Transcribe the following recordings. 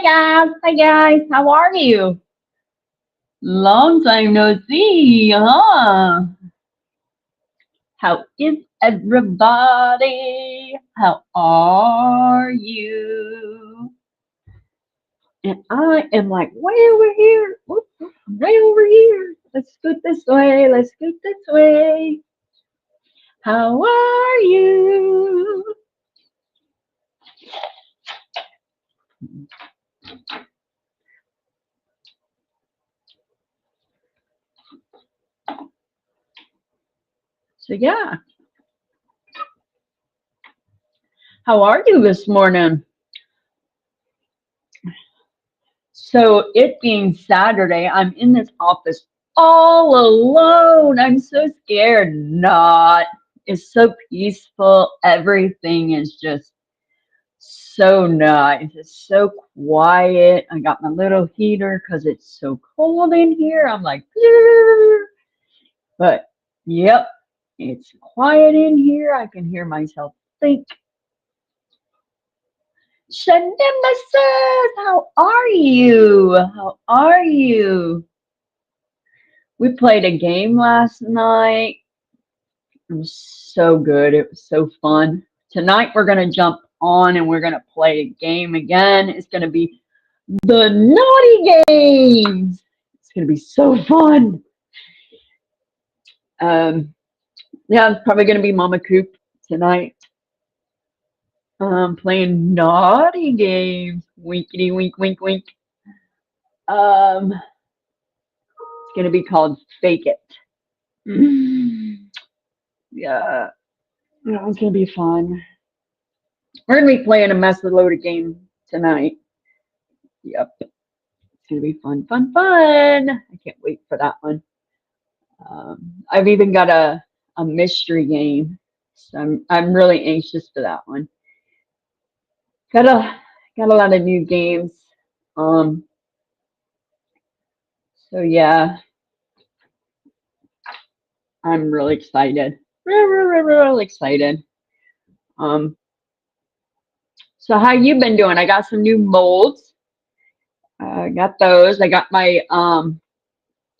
Hi guys, how are you? Long time no see, huh? How is everybody? How are you? And I am like way over here, way over here. Let's scoot this way, let's scoot this way. How are you? So yeah, how are you this morning? So it being Saturday, I'm in this office all alone. I'm so scared. Not. It's so peaceful. Everything is just so nice. It's so quiet. I got my little heater because it's so cold in here. I'm like, "Grr." But yep, it's quiet in here. I can hear myself think. Shanimba says, how are you? How are you? We played a game last night. It was so good. It was so fun. Tonight we're going to jump on and we're going to play a game again. It's going to be the naughty games. It's going to be so fun. Um, yeah, it's probably going to be Momma Coop tonight. Playing naughty games. Winkety wink, wink, wink. It's going to be called Fake It. Yeah, it's going to be fun. We're going to be playing a mess of loaded game tonight. Yep. It's going to be fun, fun, fun. I can't wait for that one. I've even got a mystery game. So I'm really anxious for that one. Got a lot of new games. Um, so yeah, I'm really excited. Real excited. Um, so how you been doing? I got some new molds. I got those. I got my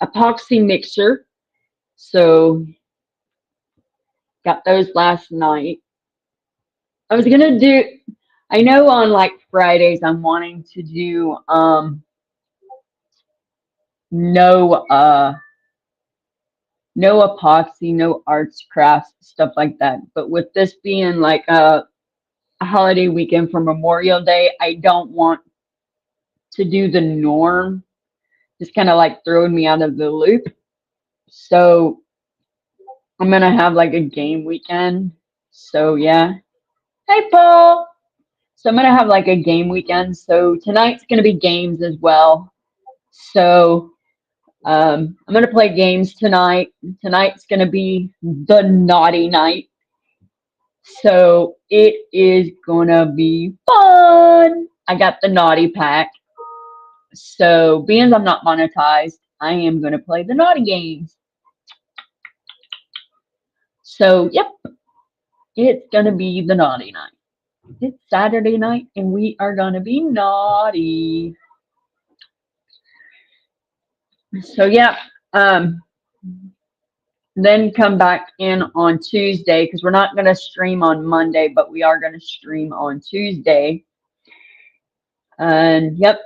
epoxy mixer. So got those last night. I was gonna do, I know on like Fridays I'm wanting to do no no epoxy, no arts, crafts, stuff like that. But with this being like a holiday weekend for Memorial Day, I don't want to do the norm. Just kind of like throwing me out of the loop. So I'm gonna have like a game weekend. So yeah. Hey Paul. So I'm gonna have like a game weekend. So tonight's gonna be games as well. So I'm gonna play games tonight. Tonight's gonna be the naughty night. So it is gonna be fun. I got the naughty pack. So being I'm not monetized, I am gonna play the naughty games. So yep, it's gonna be the naughty night. It's Saturday night and we are gonna be naughty. So yeah, um, then come back in on Tuesday because we're not gonna stream on Monday, but we are gonna stream on Tuesday. And yep.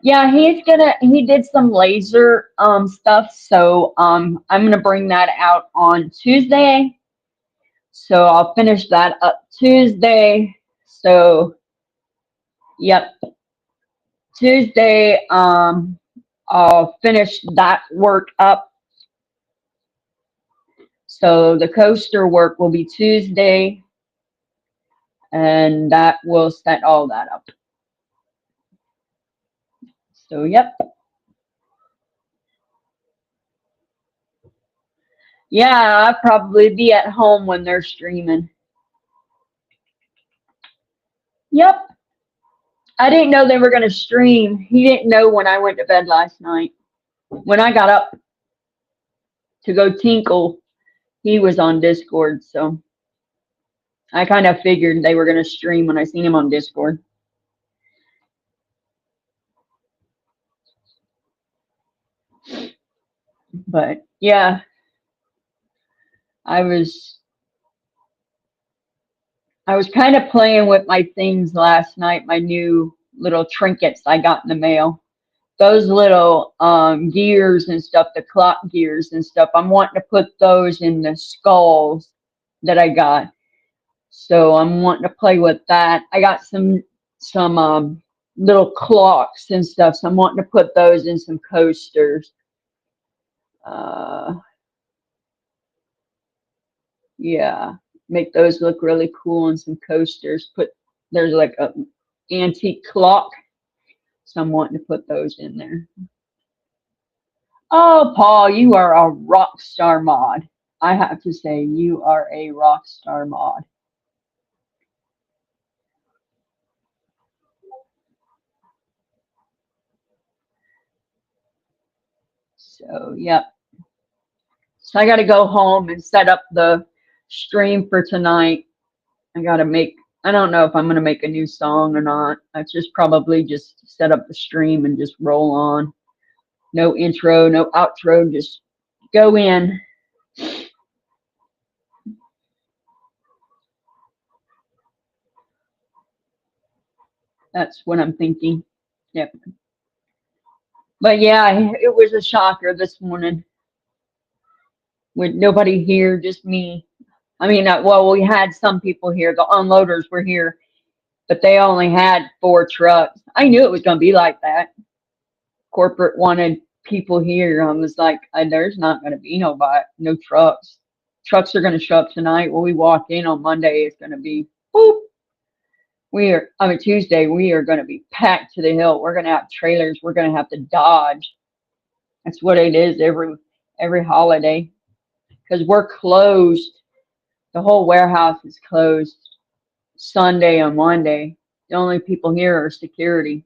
Yeah, he did some laser stuff, so I'm gonna bring that out on Tuesday. So I'll finish that up Tuesday. So yep, Tuesday I'll finish that work up. So the coaster work will be Tuesday and that will set all that up. So yep. Yeah, I'll probably be at home when they're streaming. Yep. I didn't know they were going to stream. He didn't know when I went to bed last night. When I got up to go tinkle, he was on Discord. So I kind of figured they were going to stream when I seen him on Discord. But yeah, I was I was kind of playing with my things last night, my new little trinkets I got in the mail. Those little gears and stuff, the clock gears and stuff. I'm wanting to put those in the skulls that I got. So I'm wanting to play with that. I got some little clocks and stuff. So I'm wanting to put those in some coasters. Uh, yeah, make those look really cool in some coasters. There's like a antique clock, so I'm wanting to put those in there. Oh, Paul, you are a rock star mod. I have to say, you are a rock star mod. So, yeah. So I got to go home and set up the stream for tonight. I got to make, I don't know if I'm going to make a new song or not. I just probably just set up the stream and just roll on. No intro, no outro, just go in. That's what I'm thinking. Yep. But yeah, it was a shocker this morning with nobody here, just me. I mean, well, we had some people here. The unloaders were here, but they only had 4 trucks. I knew it was going to be like that. Corporate wanted people here. I was like, there's not going to be no trucks. Trucks are going to show up tonight. When we walk in on Monday, it's going to be, whoop. I mean, Tuesday, we are going to be packed to the hill. We're going to have trailers. We're going to have to dodge. That's what it is every holiday because we're closed. The whole warehouse is closed Sunday and Monday. The only people here are security.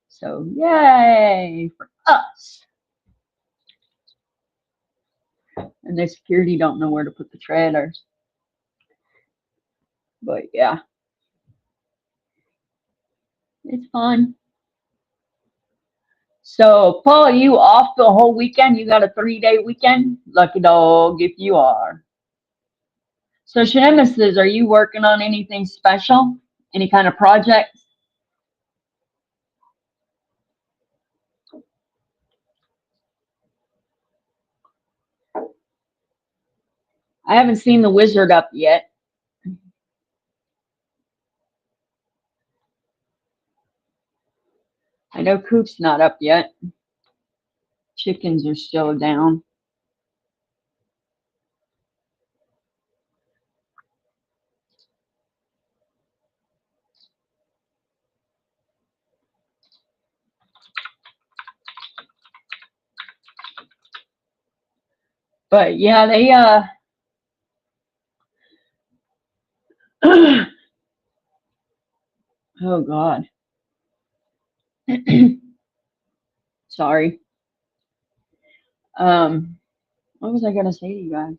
So yay for us. And the security don't know where to put the trailers. But yeah, it's fun. So Paul, you off the whole weekend? You got a 3-day weekend? Lucky dog if you are. So Shamus, are you working on anything special? Any kind of projects? I haven't seen the wizard up yet. I know Coop's not up yet. Chickens are still down. But yeah, they oh God. Sorry. What was I gonna say to you guys?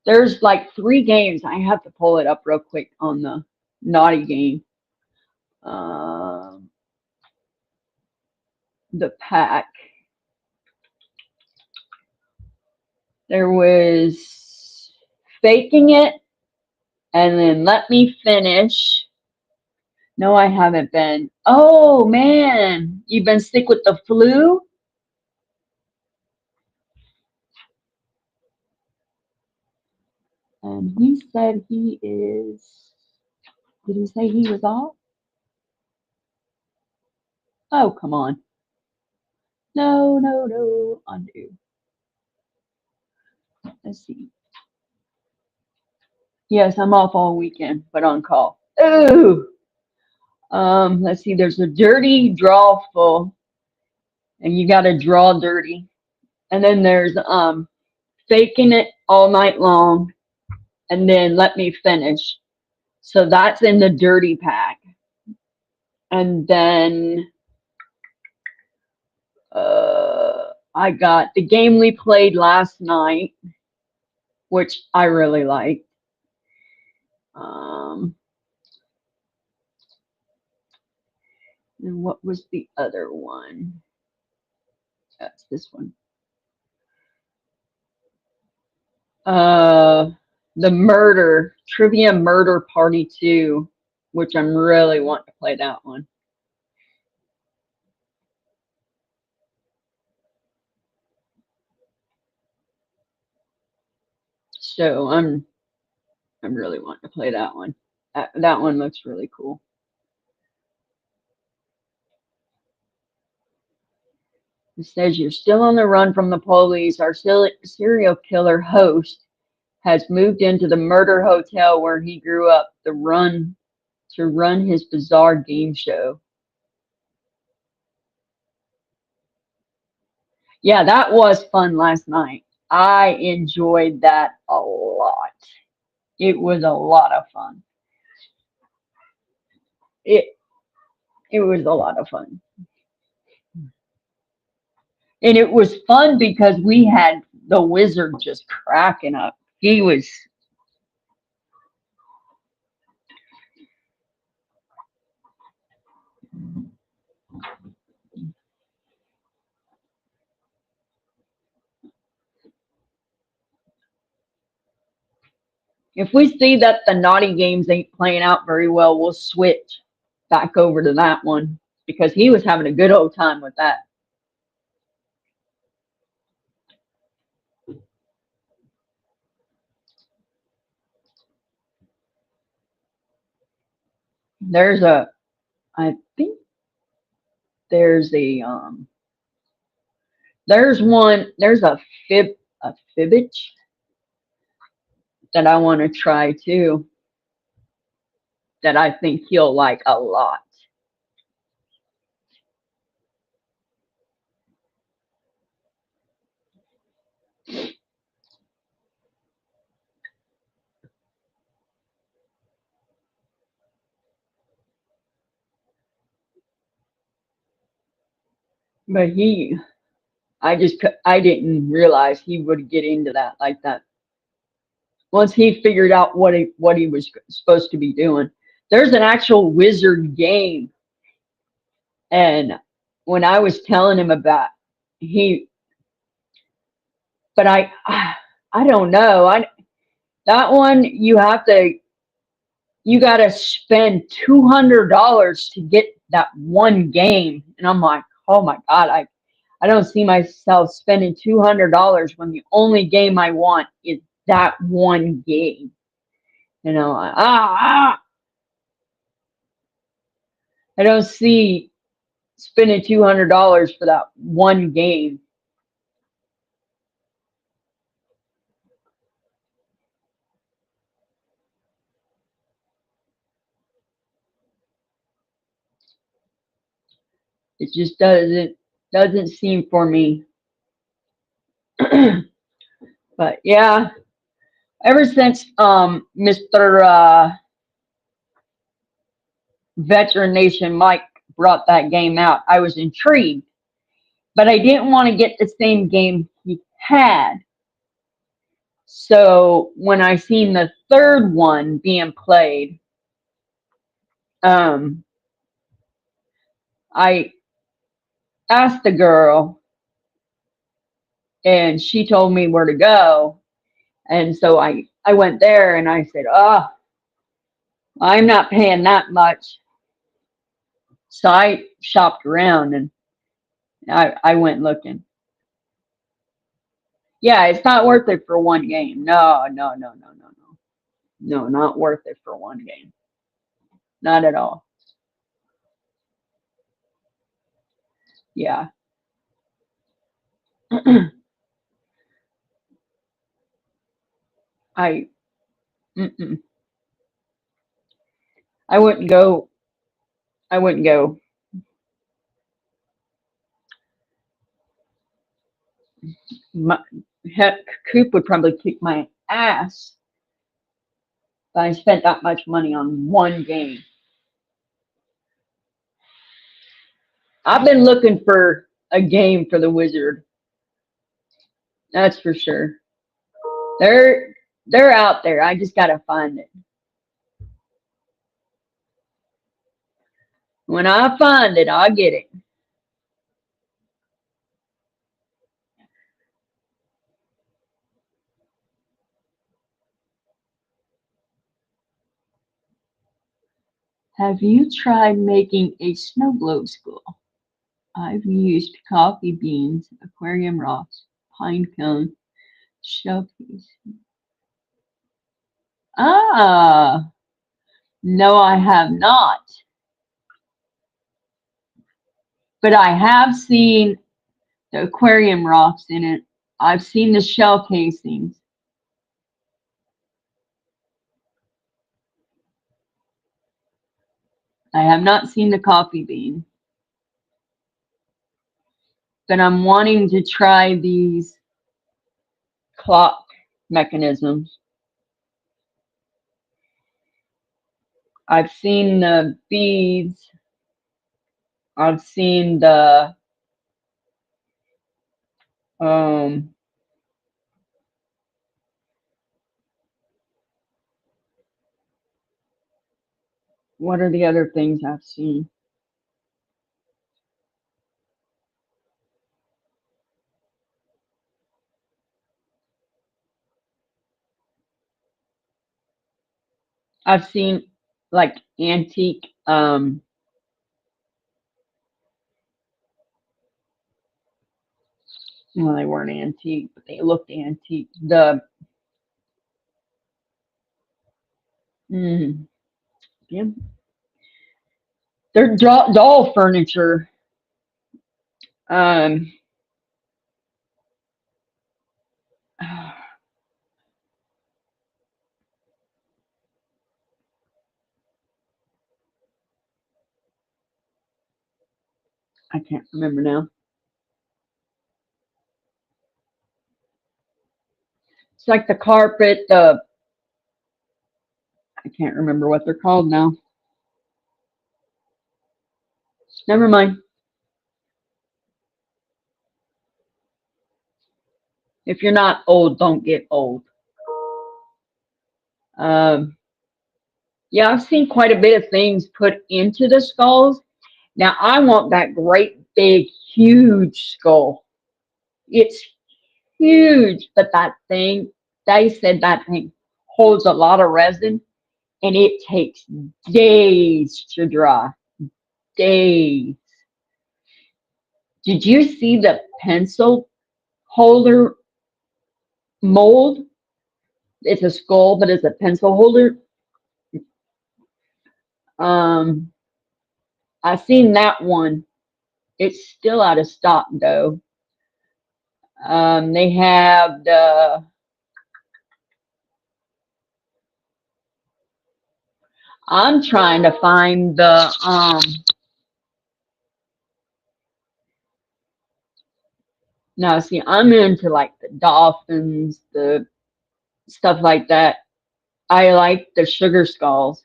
There's like 3 games. I have to pull it up real quick on the naughty game. Um, the pack. There was faking it and then let me finish. No, I haven't been. Oh man, you've been sick with the flu? And he said he is. Did he say he was off? Oh, come on. No, no, no. Undo. Let's see. Yes, I'm off all weekend, but on call. Ooh. Let's see. There's a dirty draw full, and you got to draw dirty. And then there's faking it all night long, and then let me finish. So that's in the dirty pack. And then I got the game we played last night, which I really liked. Um, and what was the other one? That's this one. Uh, the Trivia Murder Party 2, which I'm really wanting to play that one. So I'm really wanting to play that one. That one looks really cool. It says you're still on the run from the police. Our serial killer host has moved into the murder hotel where he grew up to run his bizarre game show. Yeah, that was fun last night. I enjoyed that a lot. It was a lot of fun. It it was a lot of fun. And it was fun because we had the wizard just cracking up. He was, if we see that the naughty games ain't playing out very well, we'll switch back over to that one because he was having a good old time with that. There's a, I think there's there's a fibbage that I want to try too that I think he'll like a lot. But I didn't realize he would get into that like that. Once he figured out what he was supposed to be doing, there's an actual wizard game, and when I was telling him about he, but I don't know. I that one you got to spend $200 to get that one game, and I'm like, oh my god, I don't see myself spending $200 when the only game I want is that one game. You know, I don't see spending $200 for that one game. It just doesn't seem for me. But yeah, ever since Mr. Veteran Nation Mike brought that game out, I was intrigued, but I didn't want to get the same game he had. So when I seen the third one being played, um, I asked the girl, and she told me where to go, and so I went there, and I said, "Oh, I'm not paying that much." So I shopped around, and I went looking. Yeah, it's not worth it for one game. No, no, no, no, no, no. No, not worth it for one game. Not at all. Yeah. I mm-mm. I wouldn't go. I wouldn't go. My, heck, Coop would probably kick my ass if I spent that much money on one game. I've been looking for a game for the Wizard. That's for sure. They're they're out there. I just gotta find it. When I find it, I get it. Have you tried making a snow globe skull? I've used coffee beans, aquarium rocks, pine cone, showpiece. Ah, no, I have not. But I have seen the aquarium rocks in it. I've seen the shell casings. I have not seen the coffee bean. But I'm wanting to try these clock mechanisms. I've seen the beads. I've seen the um what are the other things I've seen? I've seen like antique well they weren't antique, but they looked antique. The mm, yeah, they're doll furniture. Um I can't remember now. It's like the carpet, the I can't remember what they're called now. Never mind. If you're not old, don't get old. Um, yeah, I've seen quite a bit of things put into the skulls. Now, I want that great big, huge skull. It's huge, but that thing, they said that thing holds a lot of resin and it takes days to dry. Days. Did you see the pencil holder mold? It's a skull, but it's a pencil holder. Um, I've seen that one. It's still out of stock though. They have the. I'm trying to find the. Now, see, I'm into like the dolphins, the stuff like that. I like the sugar skulls.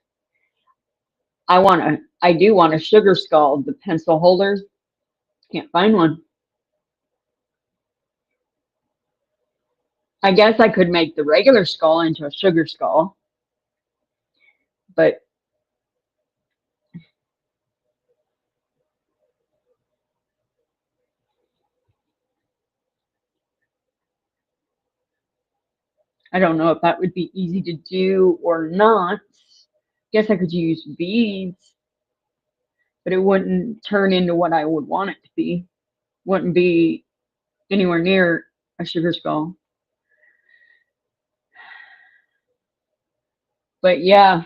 I do want a sugar skull. The pencil holders, can't find one. I guess I could make the regular skull into a sugar skull, but I don't know if that would be easy to do or not. Guess I could use beads, but it wouldn't turn into what I would want it to be. Wouldn't be anywhere near a sugar skull. But yeah,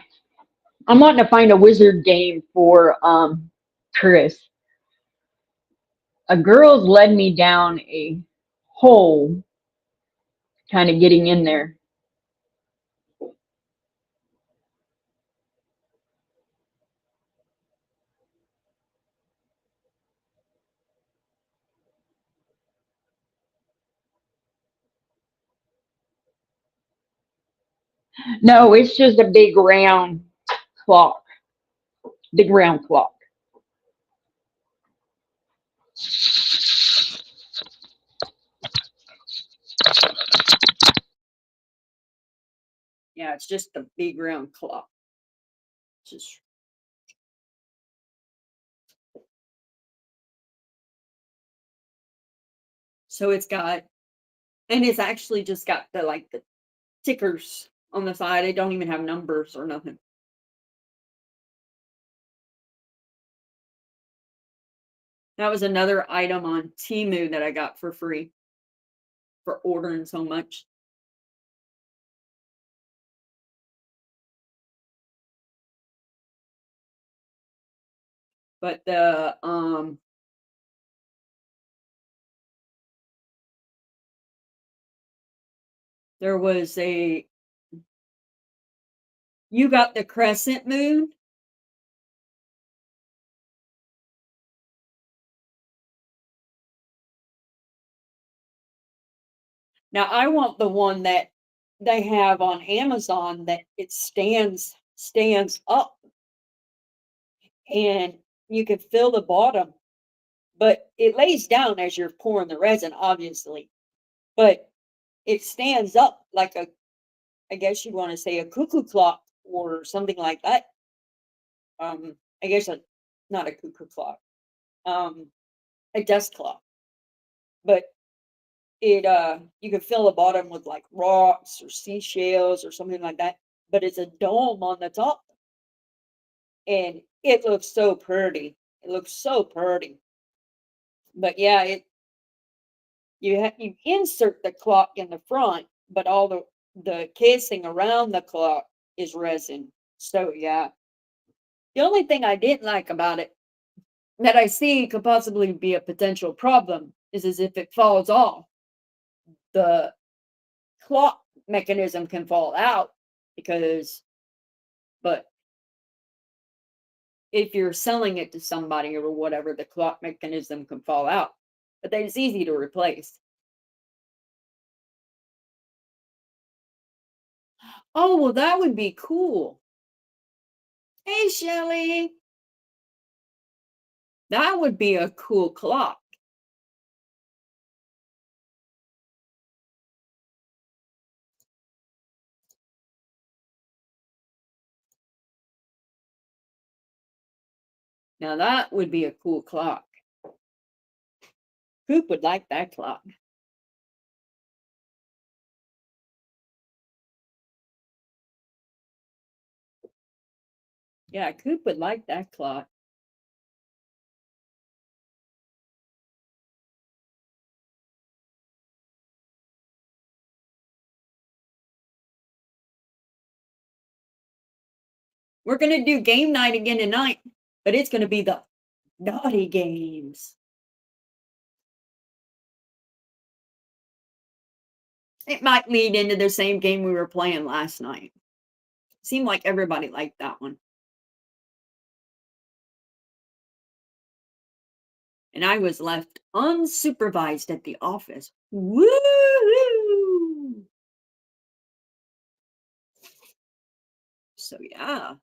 I'm wanting to find a wizard game for Chris. A girl's led me down a hole, kind of getting in there. No, it's just a big round clock. Big round clock. Yeah, it's just a big round clock. Just So it's actually just got the tickers on the side. They don't even have numbers or nothing. That was another item on Temu that I got for free for ordering so much. But there was a you got the crescent moon? Now I want the one that they have on Amazon that it stands up and you can feel the bottom, but it lays down as you're pouring the resin, obviously. But it stands up like a I guess you want to say a cuckoo clock or something like that. I guess not a cuckoo clock, um, a desk clock. But it you can fill the bottom with like rocks or seashells or something like that. But it's a dome on the top, and it looks so pretty. It looks so pretty. But yeah, you insert the clock in the front, but all the casing around the clock is resin. So yeah, the only thing I didn't like about it that I see could possibly be a potential problem is as if it falls off, the clock mechanism can fall out because but if you're selling it to somebody or whatever, the clock mechanism can fall out. But then it's easy to replace. Oh, well, that would be cool. Hey, Shelly. That would be a cool clock. Now that would be a cool clock. Coop would like that clock. Yeah, Coop would like that clock. We're gonna do game night again tonight, but it's gonna be the naughty games. It might lead into the same game we were playing last night. Seemed like everybody liked that one. And I was left unsupervised at the office. Woo! So yeah.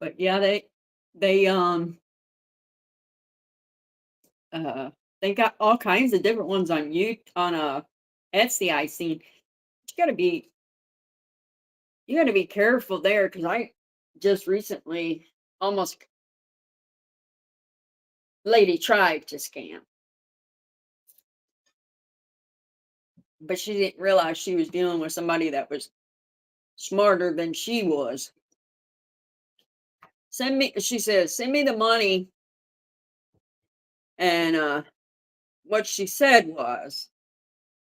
But yeah, they uh they got all kinds of different ones on you on Etsy I seen. You gotta be you gotta be careful there because I just recently almost lady tried to scam, but she didn't realize she was dealing with somebody that was smarter than she was. She says, send me the money. And what she said was,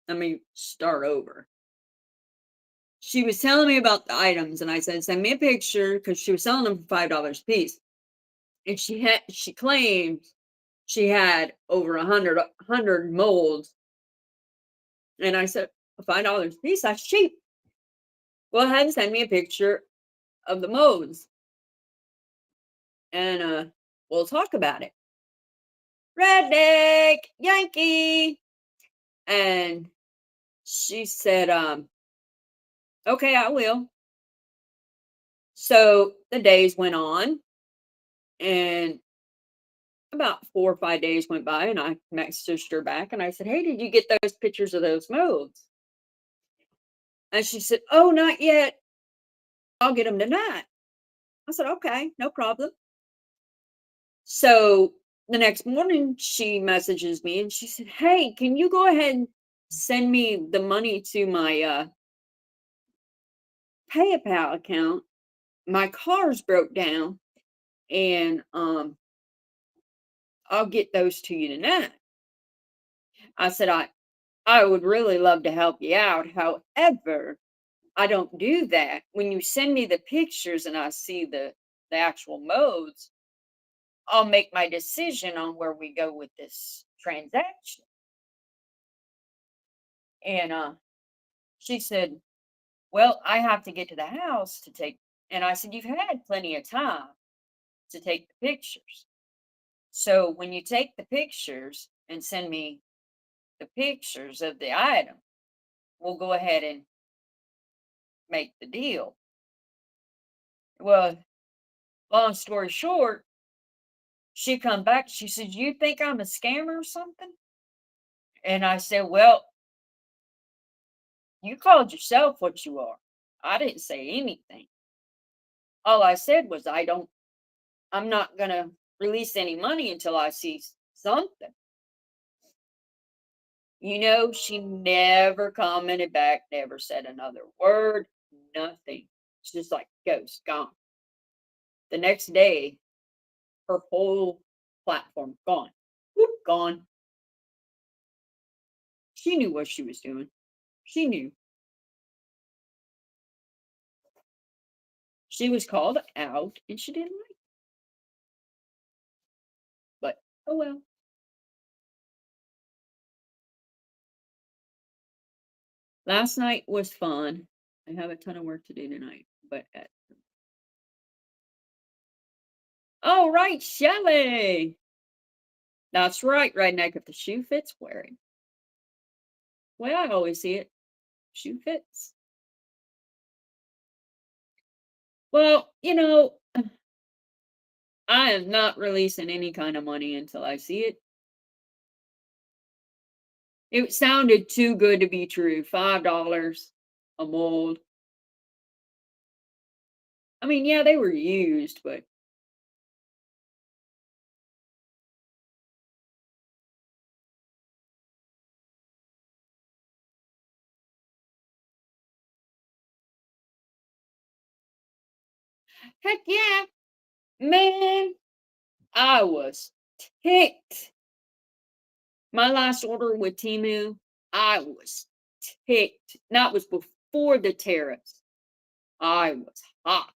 let me start over. She was telling me about the items, and I said, send me a picture because she was selling them for $5 a piece. And she claimed she had over a hundred molds. And I said, $5 a piece, that's cheap. Go ahead and send me a picture of the molds, and we'll talk about it. Redneck Yankee. And she said, okay, I will. So the days went on, and about 4 or 5 days went by, and I messaged her back, and I said, "Hey, did you get those pictures of those modes?" And she said, "Oh, not yet. I'll get them tonight." I said, "Okay, no problem." So the next morning, she messages me and she said, "Hey, can you go ahead and send me the money to my PayPal account? My car's broke down, and I'll get those to you tonight." I said, I would really love to help you out. However, I don't do that. When you send me the pictures and I see the actual modes, I'll make my decision on where we go with this transaction." And she said, "Well, I have to get to the house to take," and I said, "You've had plenty of time to take the pictures. So when you take the pictures and send me the pictures of the item, we'll go ahead and make the deal." Well, long story short, she come back, she said, "You think I'm a scammer or something?" And I said, "Well, you called yourself what you are. I didn't say anything. All I said was I'm not gonna release any money until I see something." She never commented back, never said another word, nothing. It's just like ghost, gone. The next day, her whole platform gone. Whoop, gone. She knew what she was doing. She knew. She was called out and she didn't like it. But oh well. Last night was fun. I have a ton of work to do tonight. But oh right, Shelley. That's right, Redneck. If the shoe fits, wear it. Well, I always see it. Shoe fits. Well, I am not releasing any kind of money until I see it. It sounded too good to be true. $5 a mold. I mean, yeah, they were used, but heck yeah, man, I was ticked. My last order with Timu, I was ticked. That was before the tariffs. I was hot.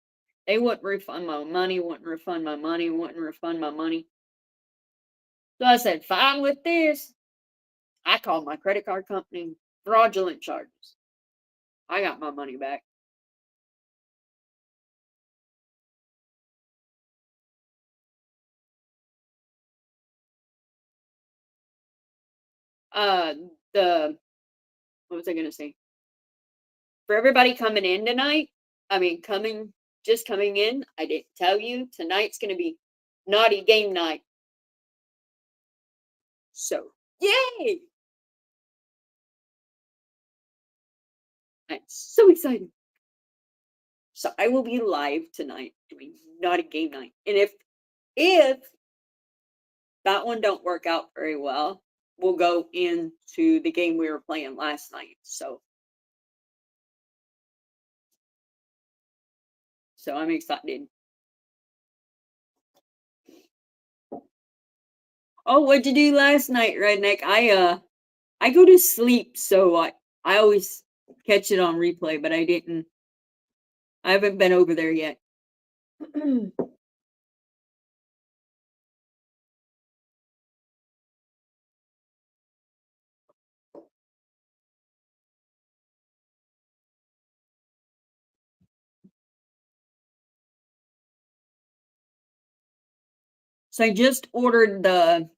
They wouldn't refund my money, wouldn't refund my money, wouldn't refund my money. So I said, fine with this. I called my credit card company, fraudulent charges. I got my money back. Uh, the what was I gonna say? For everybody coming in tonight, I mean, just coming in, I didn't tell you tonight's gonna be naughty game night. So yay! I'm so excited. So I will be live tonight doing naughty game night, and if that one don't work out very well, we'll go into the game we were playing last night. So I'm excited. Oh, what'd you do last night, Redneck? I go to sleep, so I always catch it on replay, but I haven't been over there yet. So I just ordered the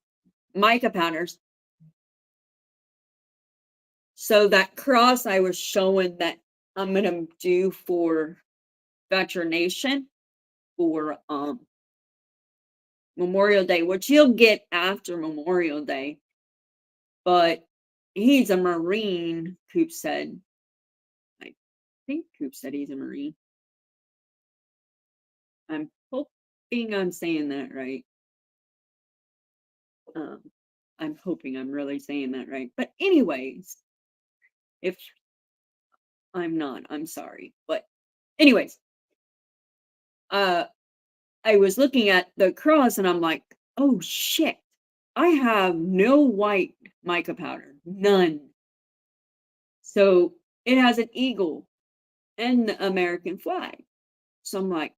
mica powders. So that cross I was showing that I'm gonna do for veterination for Memorial Day, which he'll get after Memorial Day. But he's a Marine, Coop said. I think Coop said he's a Marine. I'm hoping I'm saying that right. I'm hoping I'm really saying that right. But anyways, if I'm not, I'm sorry. But anyways, uh I was looking at the cross and I'm like, oh shit. I have no white mica powder. None. So it has an eagle and the American flag. So I'm like,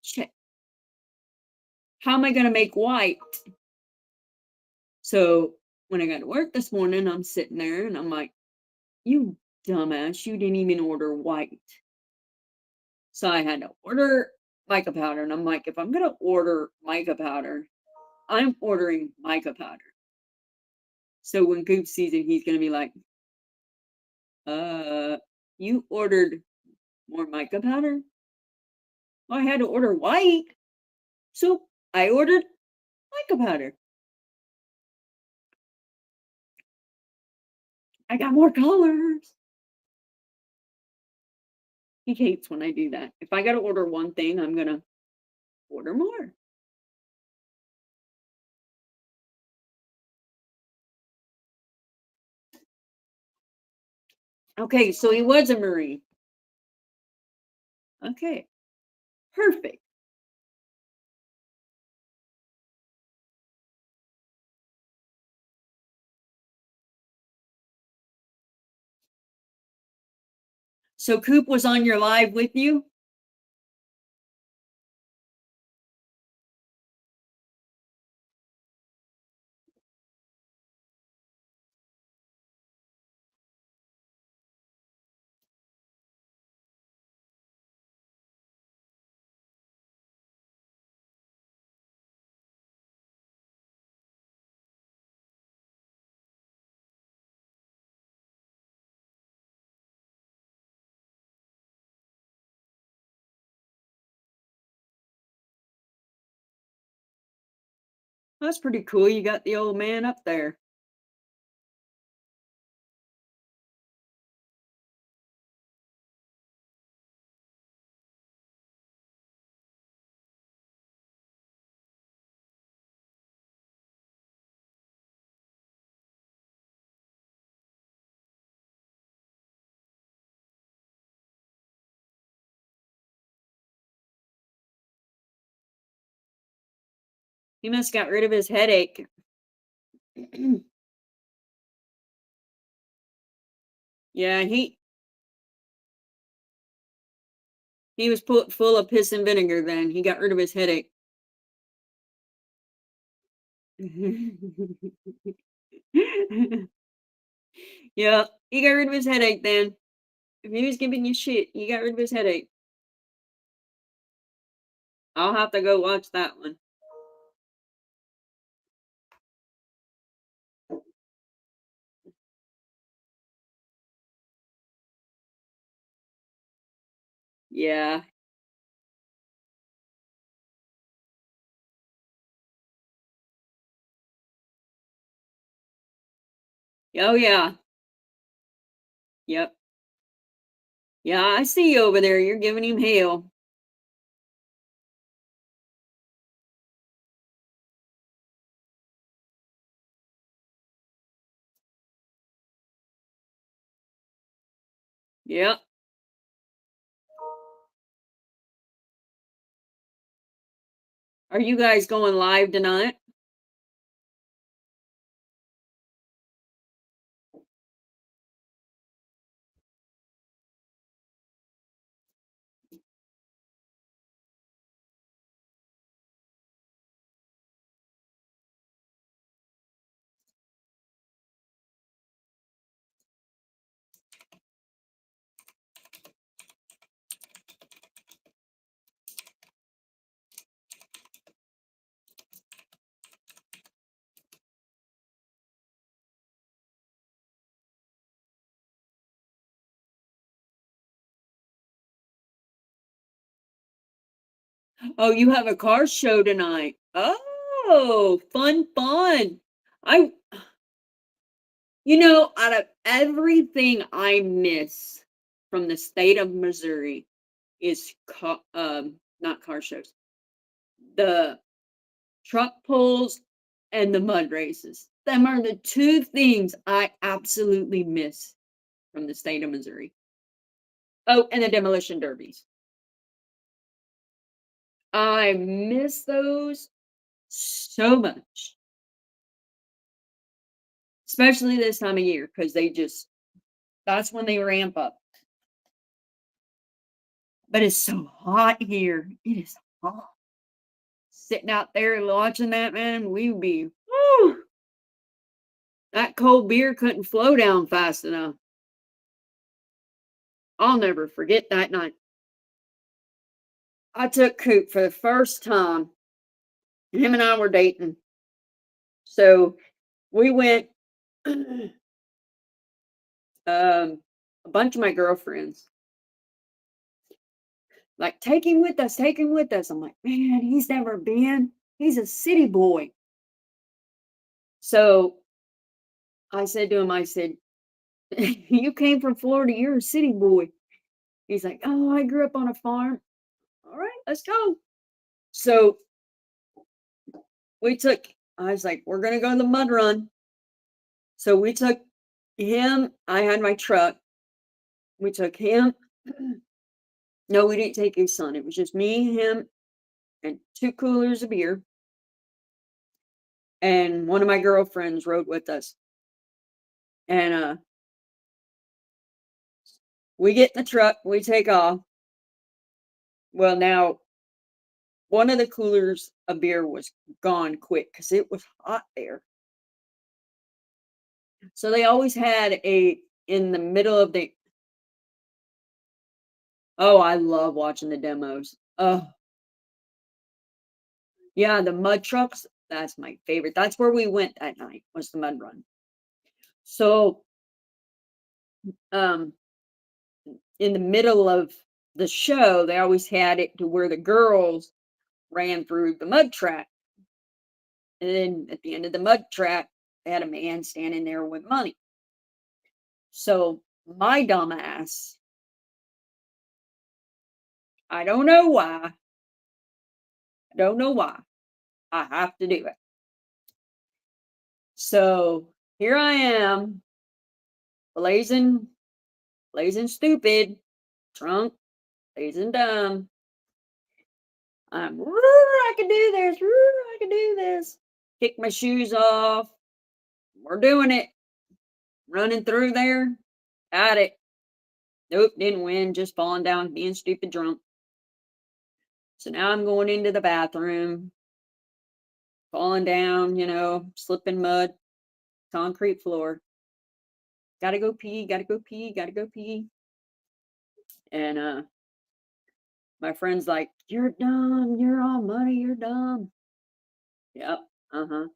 shit. How am I gonna make white? So when I got to work this morning, I'm sitting there and I'm like, you dumbass, you didn't even order white. So I had to order mica powder. And I'm like, if I'm going to order mica powder, I'm ordering mica powder. So when Goop sees it, he's going to be like, you ordered more mica powder? Well, I had to order white. So I ordered mica powder. I got more colors. He hates when I do that. If I got to order one thing, I'm going to order more. Okay, so he was a Marine. Okay, perfect. So Coop was on your live with you? That's pretty cool. You got the old man up there. He must got rid of his headache. Yeah, he was put full of piss and vinegar then. He got rid of his headache. Yeah, he got rid of his headache then. If he was giving you shit, he got rid of his headache. I'll have to go watch that one. Yeah. Oh yeah. Yep. Yeah, I see you over there. You're giving him hell. Yep. Are you guys going live tonight? Oh, you have a car show tonight. Oh, fun, fun. I out of everything I miss from the state of Missouri is not car shows, the truck pulls and the mud races. Them are the two things I absolutely miss from the state of Missouri. Oh, and the demolition derbies. I miss those so much, especially this time of year because that's when they ramp up. But it's so hot here. It is hot. Sitting out there watching that, man, we'd be, whew, that cold beer couldn't flow down fast enough. I'll never forget that night. I took Coop for the first time. Him and I were dating. So we went, a bunch of my girlfriends, like, take him with us, take him with us. I'm like, man, he's never been. He's a city boy. So I said to him, I said, you came from Florida, you're a city boy. He's like, oh, I grew up on a farm. All right, let's go. So I was like, we're going to go to the mud run. So we took him. I had my truck. We took him. No, we didn't take his son. It was just me, him, and 2 coolers of beer. And one of my girlfriends rode with us. And we get in the truck, we take off. Well, now one of the coolers of beer was gone quick because it was hot there. So they always had in the middle of the. Oh, I love watching the demos. Oh, yeah, the mud trucks. That's my favorite. That's where we went that night, was the mud run. So, um, in the middle of the show, they always had it to where the girls ran through the mud track. And then at the end of the mud track, they had a man standing there with money. So my dumb ass, I don't know why. I don't know why. I have to do it. So here I am, blazing, blazing stupid, drunk, blazing dumb. I can do this. I can do this. Kick my shoes off. We're doing it. Running through there. Got it. Nope, didn't win. Just falling down, being stupid drunk. So now I'm going into the bathroom, falling down, slipping mud, concrete floor. Gotta go pee, gotta go pee, gotta go pee. And my friend's like, you're dumb, you're all muddy, you're dumb. Yep, uh-huh.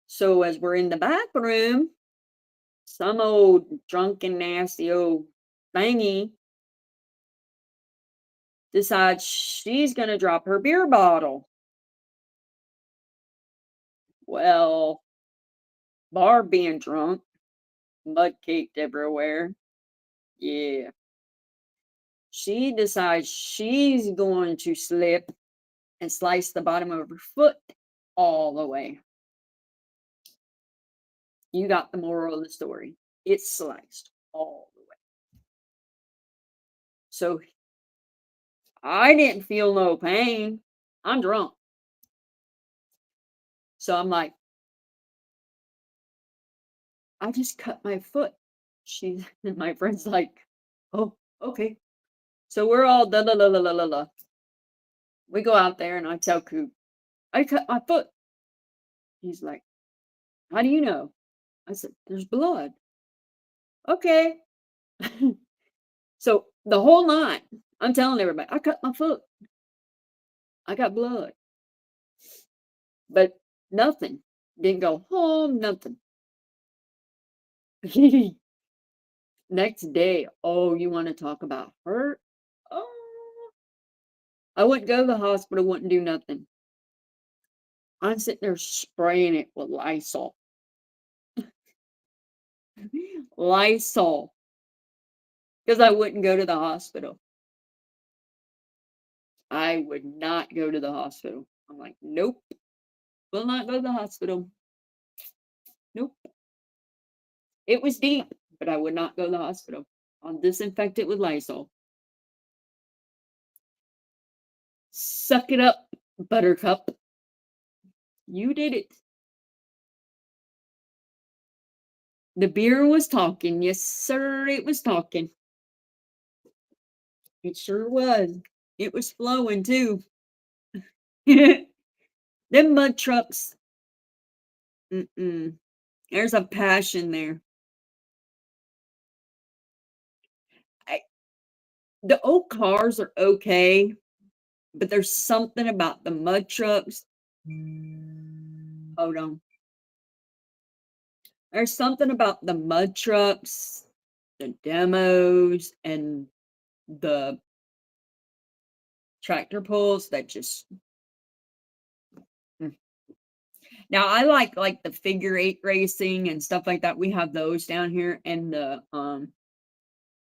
So as we're in the bathroom, some old drunken, nasty old thingy decides she's gonna drop her beer bottle. Well, Barb being drunk, mud caked everywhere. Yeah. She decides she's going to slip and slice the bottom of her foot all the way. You got the moral of the story. It's sliced all the way. So I didn't feel no pain. I'm drunk. So I'm like, I just cut my foot. My friend's like, oh, okay. So we're all da la la la la la la. We go out there and I tell Coop, I cut my foot. He's like, how do you know? I said, there's blood. Okay. So the whole night, I'm telling everybody, I cut my foot. I got blood. But nothing. Didn't go home, nothing. Next day, oh, you want to talk about hurt? Oh, I wouldn't go to the hospital, wouldn't do nothing. I'm sitting there spraying it with Lysol. Lysol, because I wouldn't go to the hospital. I would not go to the hospital. I'm like, nope, will not go to the hospital. Nope. It was deep, but I would not go to the hospital. I'll disinfect it with Lysol. Suck it up, Buttercup. You did it. The beer was talking. Yes, sir, it was talking. It sure was. It was flowing too. Them mud trucks. Mm-mm. There's a passion there. I, the old cars are okay, but there's something about the mud trucks. Hold on. There's something about the mud trucks, the demos, and the tractor pulls that just mm. Now I like the figure eight racing and stuff like that. We have those down here and the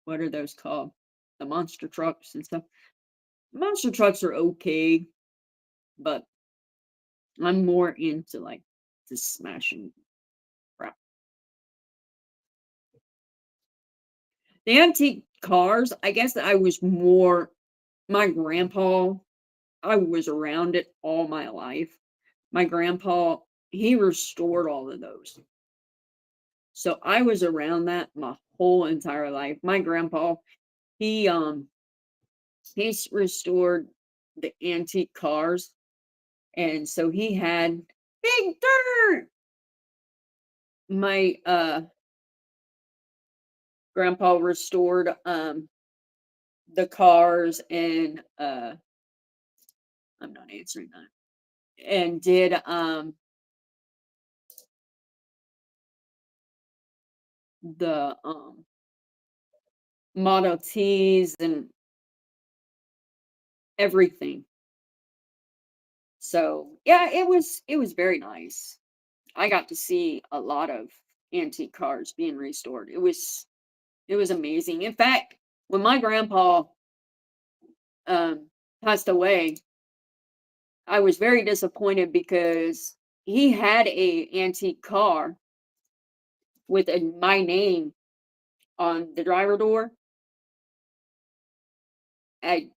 what are those called? The monster trucks and stuff. Monster trucks are okay, but I'm more into like the smashing crap. The antique cars, I guess I was more my grandpa, I was around it all my life. My grandpa, he restored all of those. So I was around that my whole entire life. My grandpa, he he's restored the antique cars, and so he had big dirt. My grandpa restored the cars and I'm not answering that. And did the Model Ts and everything. So yeah, it was very nice. I got to see a lot of antique cars being restored. It was amazing. In fact, when my grandpa passed away, I was very disappointed because he had a antique car with my name on the driver door. I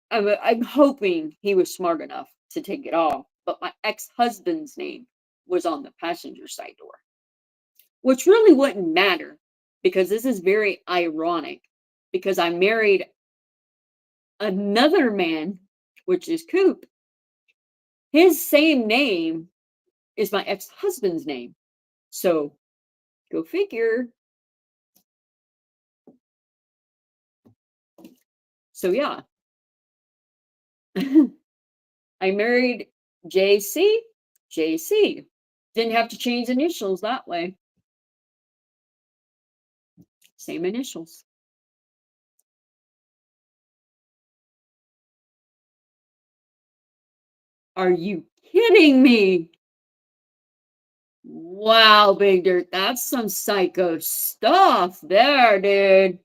I'm hoping he was smart enough to take it off, but my ex-husband's name was on the passenger side door, which really wouldn't matter because this is very ironic because I married another man, which is Coop. His same name is my ex-husband's name. So go figure. So yeah, I married JC. JC. Didn't have to change initials that way. Same initials. Are you kidding me? Wow, Big Dirt, that's some psycho stuff there, dude.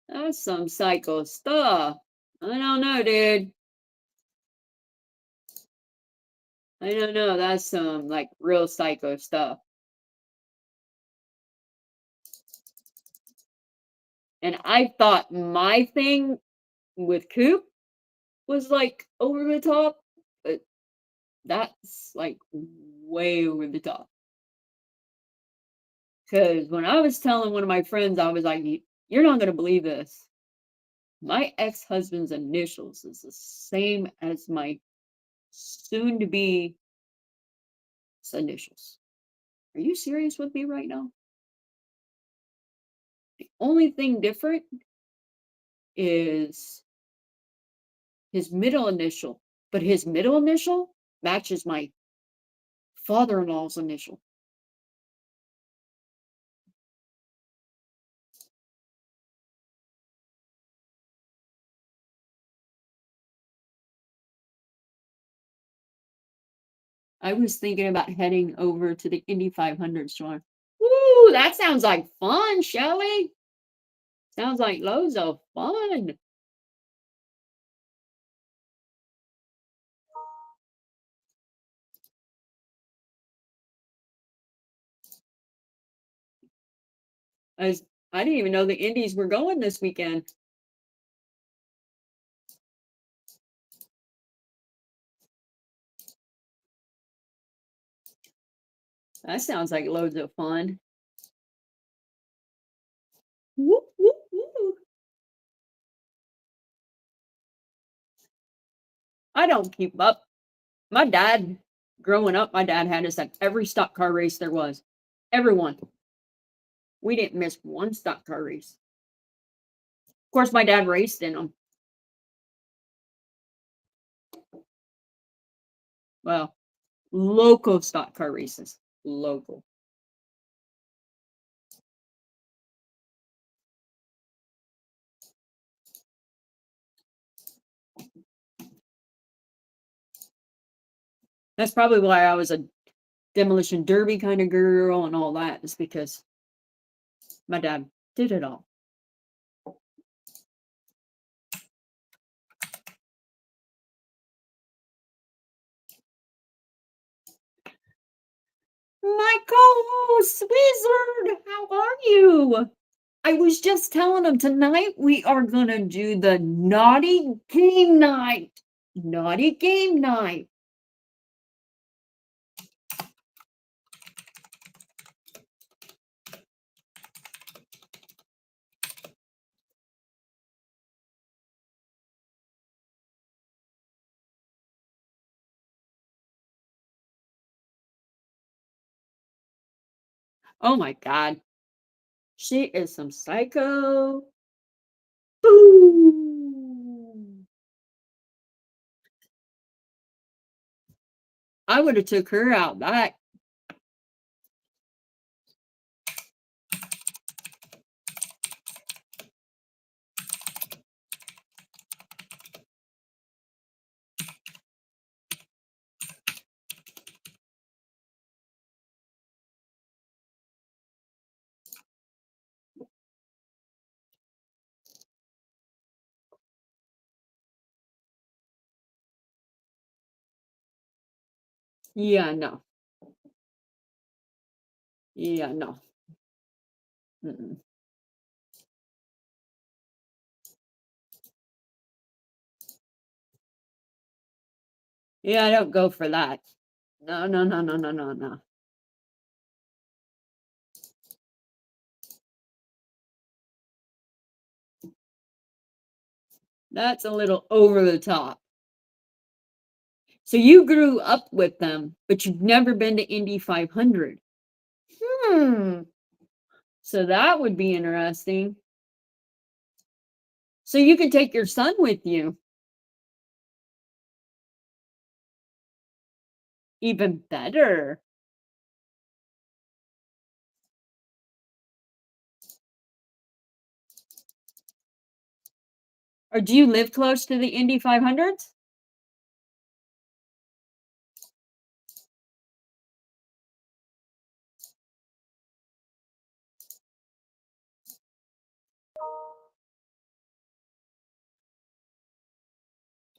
That's some psycho stuff. I don't know, dude. I don't know. That's some like real psycho stuff. And I thought my thing with Coop was like over the top, but that's like way over the top. Because when I was telling one of my friends, I was like, You're not going to believe this. My ex husband's initials is the same as my soon to be initials. Are you serious with me right now? The only thing different is his middle initial, but his middle initial matches my father in law's initial. I was thinking about heading over to the Indy 500 store. Woo, that sounds like fun, Shelly. Sounds like loads of fun. As I didn't even know the Indies were going this weekend. That sounds like loads of fun. Woo, woo, woo. I don't keep up. My dad, growing up, my dad had us at every stock car race there was. Everyone. We didn't miss one stock car race. Of course, my dad raced in them. Well, local stock car races. Local. That's probably why I was a demolition derby kind of girl and all that, is because my dad did it all. My co-host Wizard, how are you? I was just telling him tonight we are gonna do the naughty game night. Naughty game night. Oh my god. She is some psycho. Boom. I would have took her out back. Yeah, no. Yeah, no. Mm-mm. Yeah, I don't go for that. No, no, no, no, no, no, no. That's a little over the top. So you grew up with them, but you've never been to Indy 500. Hmm. So that would be interesting. So you could take your son with you. Even better. Or do you live close to the Indy 500s?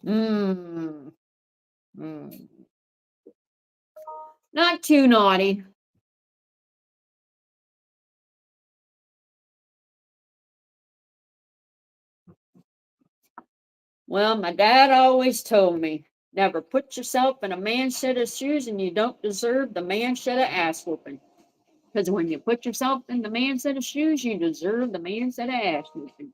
Mm. Mm. Not too naughty. Well, my dad always told me, never put yourself in a man's set of shoes and you don't deserve the man's set of ass whooping. Because when you put yourself in the man's set of shoes, you deserve the man's set of ass whooping.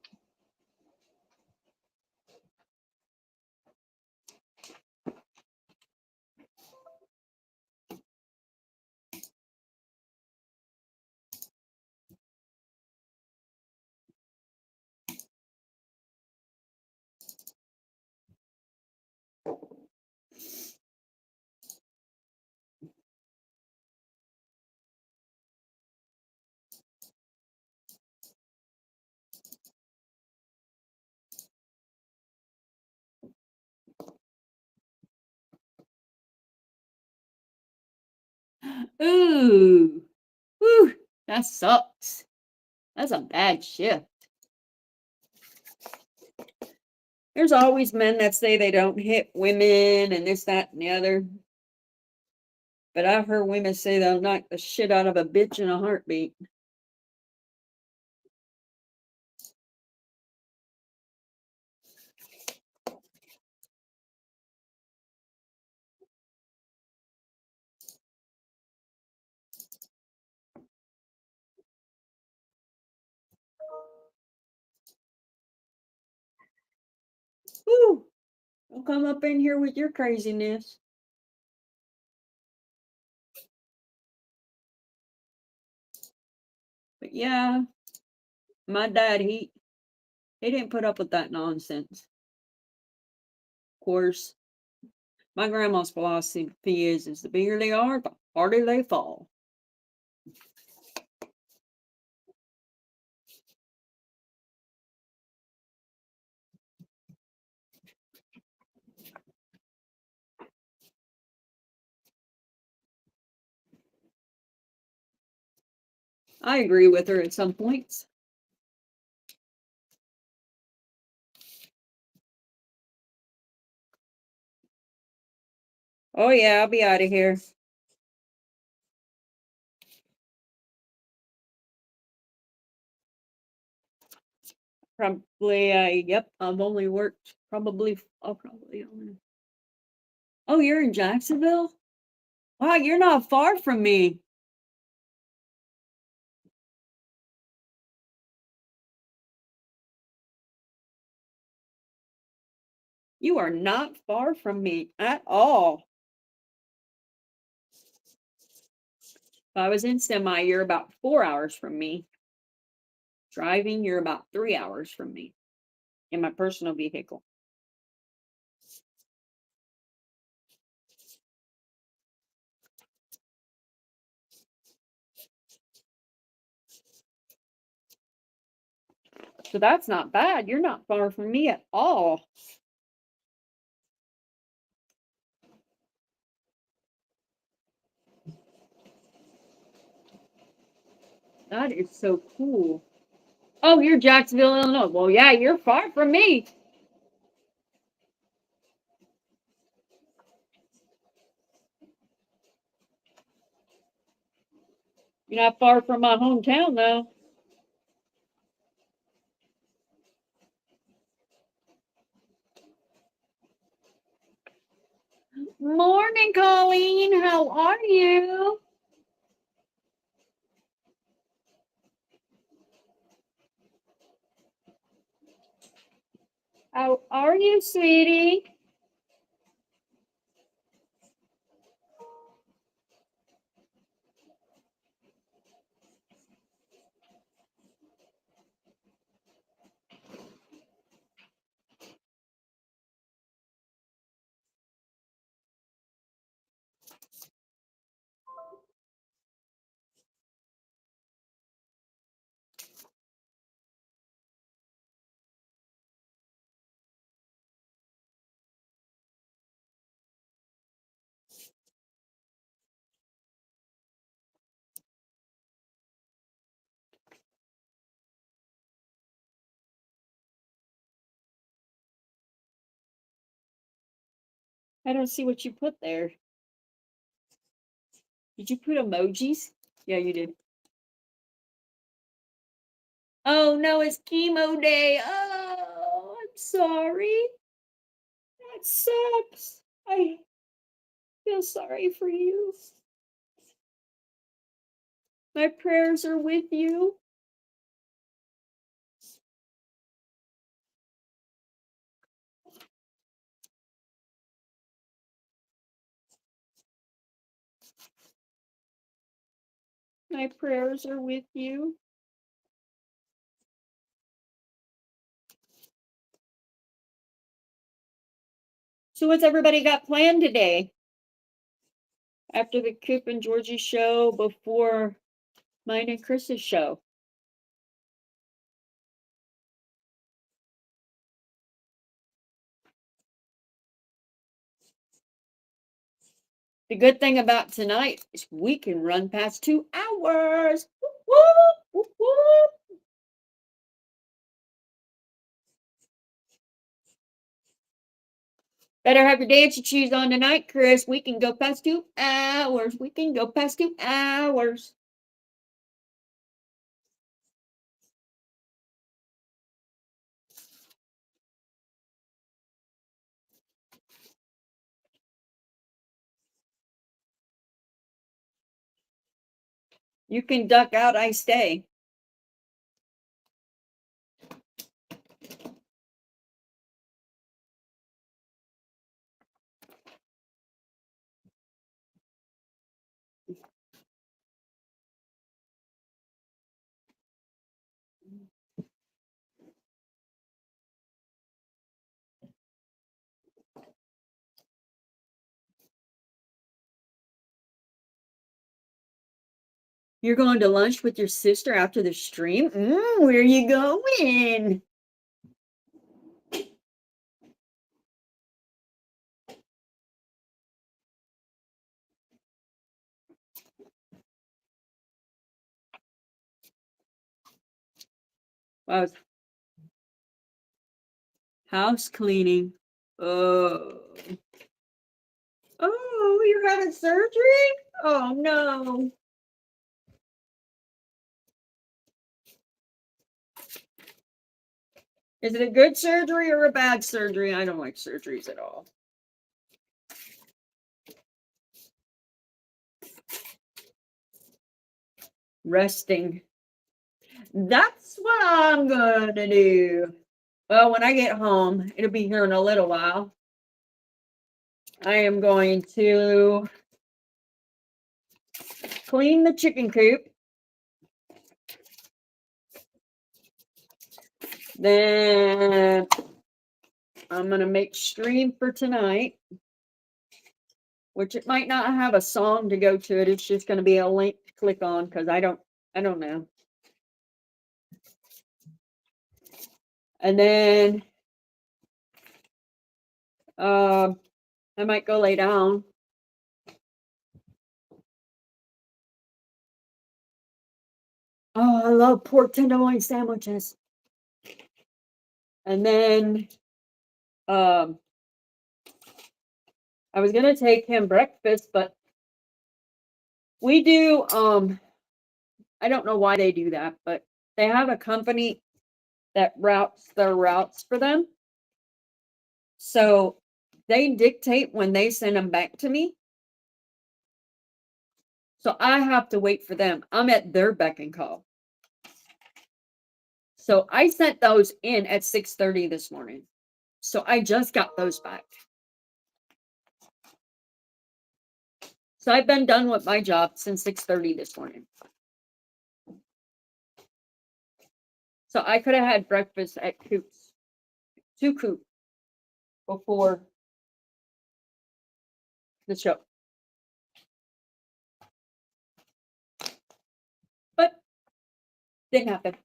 Ooh. Whew. That sucks. That's a bad shift. There's always men that say they don't hit women and this, that, and the other. But I've heard women say they'll knock the shit out of a bitch in a heartbeat. Whew. Don't come up in here with your craziness. But yeah, my dad, he didn't put up with that nonsense. Of course, my grandma's philosophy is the bigger they are, the harder they fall. I agree with her at some points. Oh yeah, I'll be out of here. Probably, yep, I've only worked I'll probably only. Oh, you're in Jacksonville? Wow, you're not far from me. You are not far from me at all. If I was in semi, you're about 4 hours from me. Driving, you're about 3 hours from me in my personal vehicle. So that's not bad. You're not far from me at all. That is so cool. Oh, you're Jacksonville, Illinois. Well, yeah, you're far from me. You're not far from my hometown, though. Morning, Colleen. How are you? How are you, sweetie? I don't see what you put there. Did you put emojis? Yeah, you did. Oh no, it's chemo day. Oh, I'm sorry. That sucks. I feel sorry for you. My prayers are with you. My prayers are with you. So, what's everybody got planned today? After the Coop and Georgie show, before mine and Chris's show? The good thing about tonight is we can run past 2 hours. Whoop, whoop, whoop, whoop. Better have your dancing shoes on tonight, Chris. We can go past 2 hours. We can go past 2 hours. You can duck out, I stay. You're going to lunch with your sister after the stream? Where are you going? Wow, house cleaning. Oh. Oh, you're having surgery? Oh no. Is it a good surgery or a bad surgery? I don't like surgeries at all. Resting. That's what I'm gonna do. Well, when I get home, it'll be here in a little while. I am going to clean the chicken coop. Then I'm gonna make stream for tonight, which it might not have a song to go to it. It's just gonna be a link to click on because I don't know. And then I might go lay down. Oh, I love pork tenderloin sandwiches. And then I was gonna take him breakfast, but we do I don't know why they do that, but they have a company that routes their routes for them. So they dictate when they send them back to me. So I have to wait for them. I'm at their beck and call. So I sent those in at 6:30 this morning. So I just got those back. So I've been done with my job since 6:30 this morning. So I could have had breakfast at Coop's, 2 Coop, before the show. But didn't happen.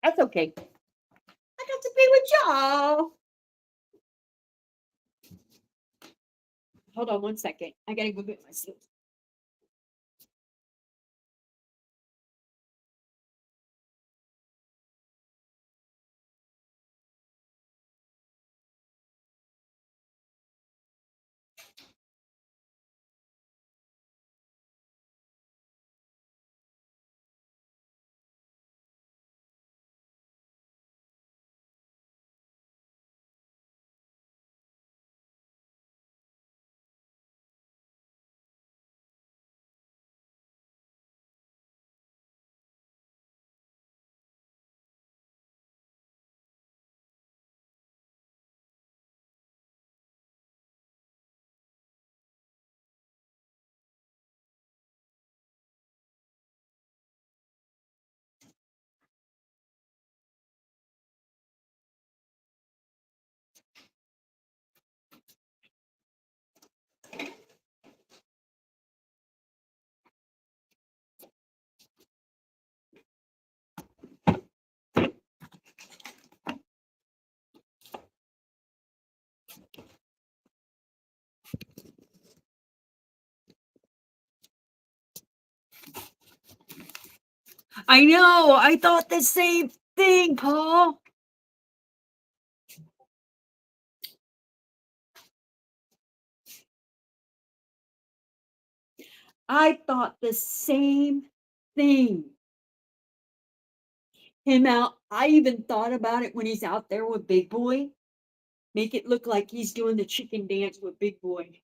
That's okay. I got to be with y'all. Hold on 1 second. I gotta go get my suit. I know. I thought the same thing, Paul. I thought the same thing. Him out. I even thought about it when he's out there with Big Boy. Make it look like he's doing the chicken dance with Big Boy.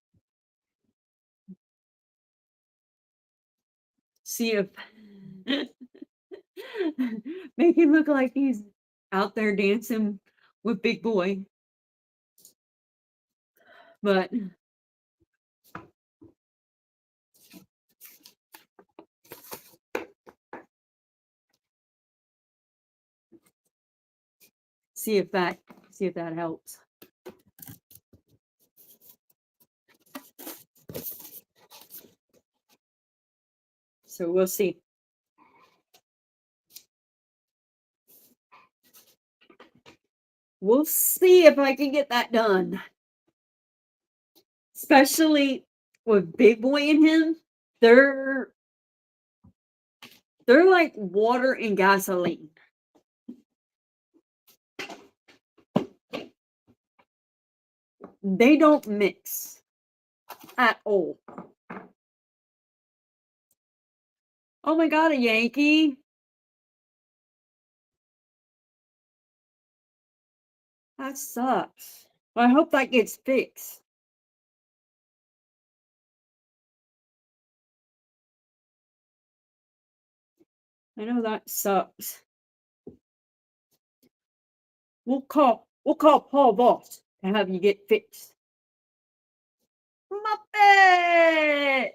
See if make him look like he's out there dancing with Big Boy. But see if that helps. So we'll see. We'll see if I can get that done. Especially with Big Boy and him, they're like water and gasoline. They don't mix at all. Oh my God, a Yankee. That sucks. Well, I hope that gets fixed. I know that sucks. We'll call Paul Boss to have you get fixed. Muppet!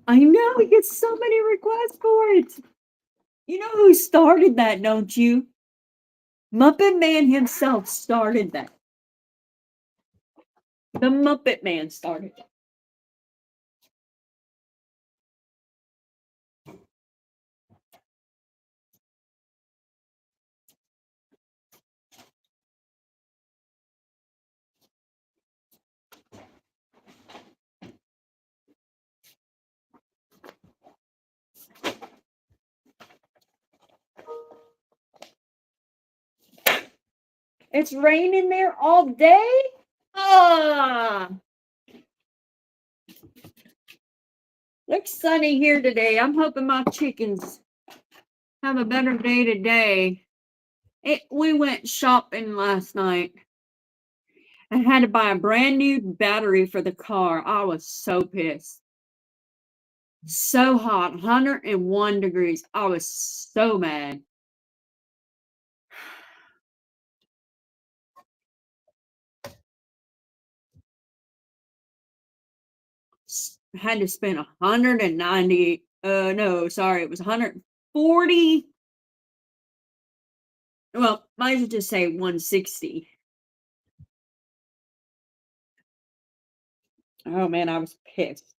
I know we get so many requests for it. You know who started that, don't you? Muppet Man himself started that. The Muppet Man started it. It's raining there all day? Ah! Looks sunny here today. I'm hoping my chickens have a better day today. We went shopping last night. I had to buy a brand new battery for the car. I was so pissed. So hot, 101 degrees. I was so mad. Had to spend 190. No, sorry, it was 140. Well, might as well just say 160. Oh man, I was pissed.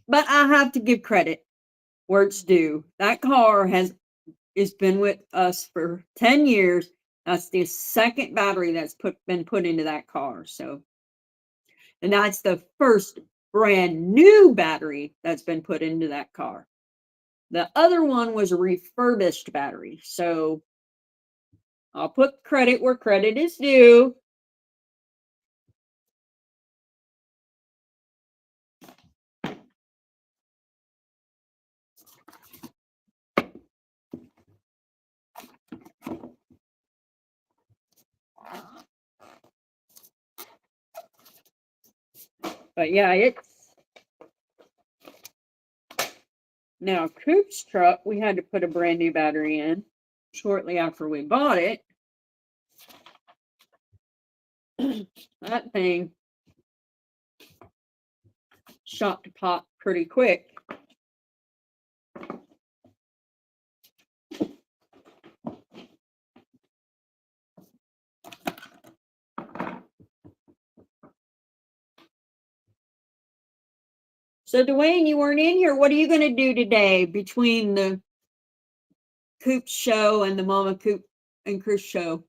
But I have to give credit where it's due. That car has been with us for 10 years. That's the second battery that's been put into that car. So, and that's the first brand new battery that's been put into that car. The other one was a refurbished battery. So I'll put credit where credit is due. But yeah, it's now Coop's truck. We had to put a brand new battery in shortly after we bought it. That thing shot to pop pretty quick. So Dwayne, you weren't in here. What are you going to do today between the Coop show and the Momma Coop and Chris show?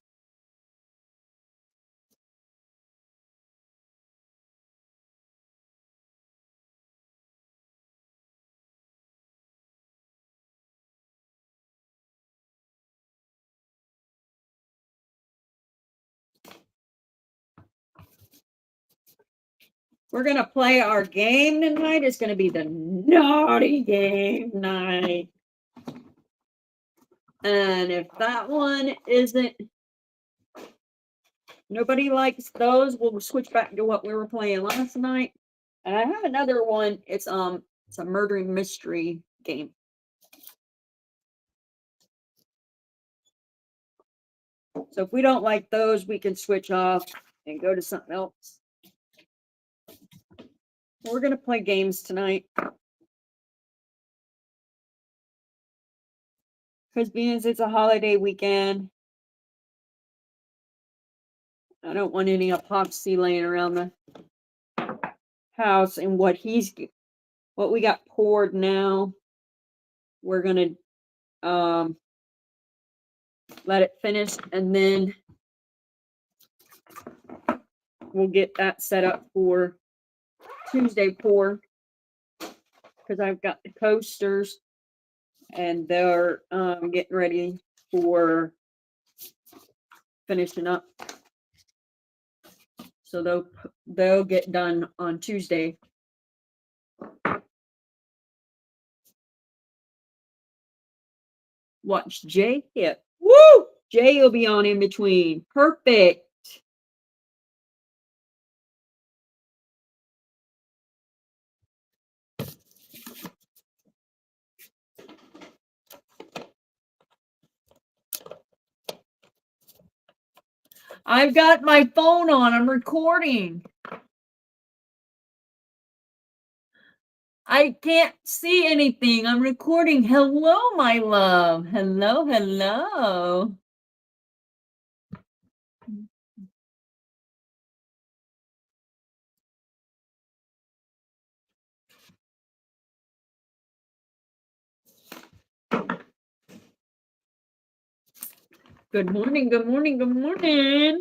We're going to play our game tonight. It's going to be the naughty game night. And if that one isn't, nobody likes those, we'll switch back to what we were playing last night. And I have another one. It's a murder mystery game. So if we don't like those, we can switch off and go to something else. We're going to play games tonight. Because being as it's a holiday weekend, I don't want any epoxy laying around the house. And what we got poured now, we're going to let it finish, and then we'll get that set up for Tuesday pour, because I've got the coasters and they're getting ready for finishing up. So they'll get done on Tuesday. Watch Jay hit. Woo! Jay will be on in between. Perfect. I've got my phone on. I'm recording. I can't see anything. I'm recording. Hello, my love. Hello, hello. Good morning, good morning, good morning.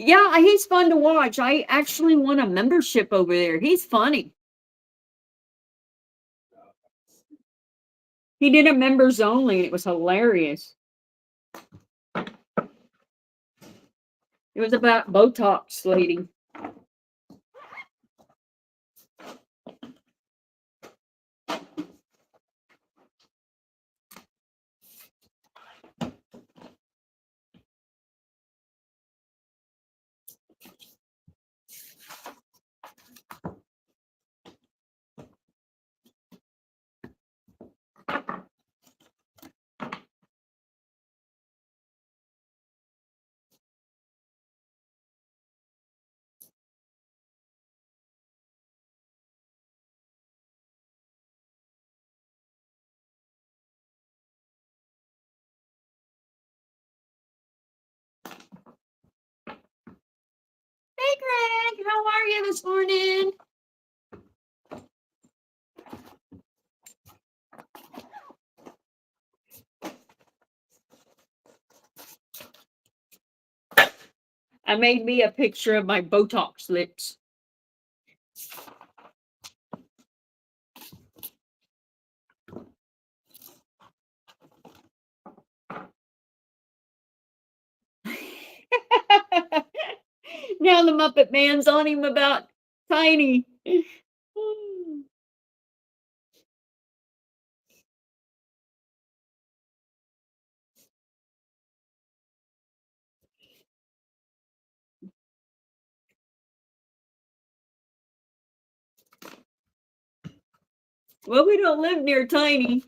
Yeah, he's fun to watch. I actually won a membership over there. He's funny. He did a members only, and it was hilarious. It was about Botox lady. Hey, Greg, how are you this morning? I made me a picture of my Botox lips. Now the Muppet Man's on him about Tiny. Well, we don't live near Tiny.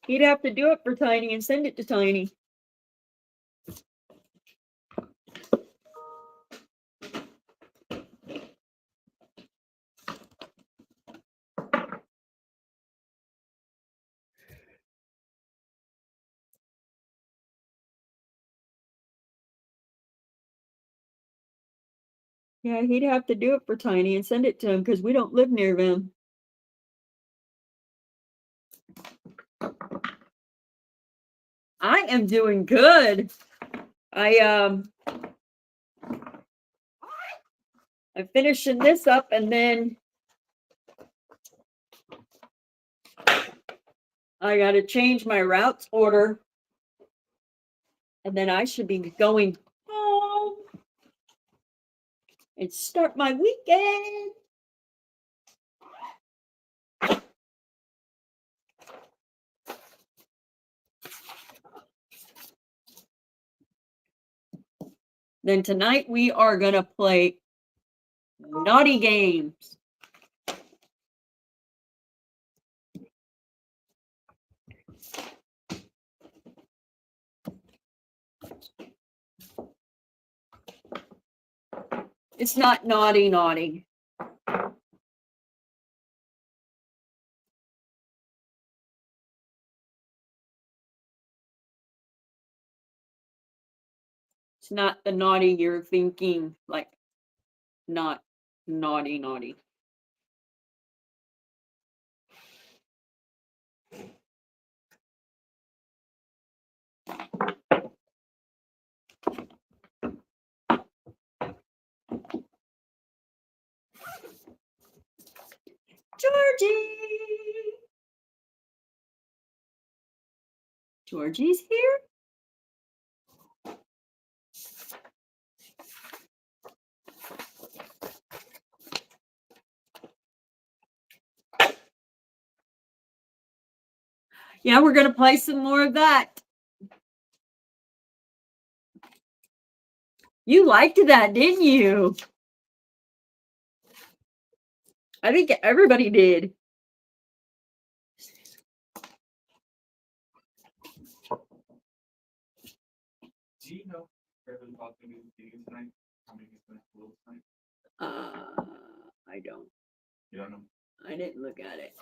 He'd have to do it for Tiny and send it to Tiny. Yeah, he'd have to do it for Tiny and send it to him because we don't live near them. I am doing good. I'm finishing this up and then I got to change my routes order and then I should be going home and start my weekend. Then tonight we are going to play naughty games. It's not naughty, naughty. It's not the naughty you're thinking, like not naughty, naughty. Georgie! Georgie's here? Yeah, we're going to play some more of that. You liked that, didn't you? I think everybody did. Do you know Trevor's about to do tonight? How many he's going to blow tonight? I don't. You don't know? I didn't look at it.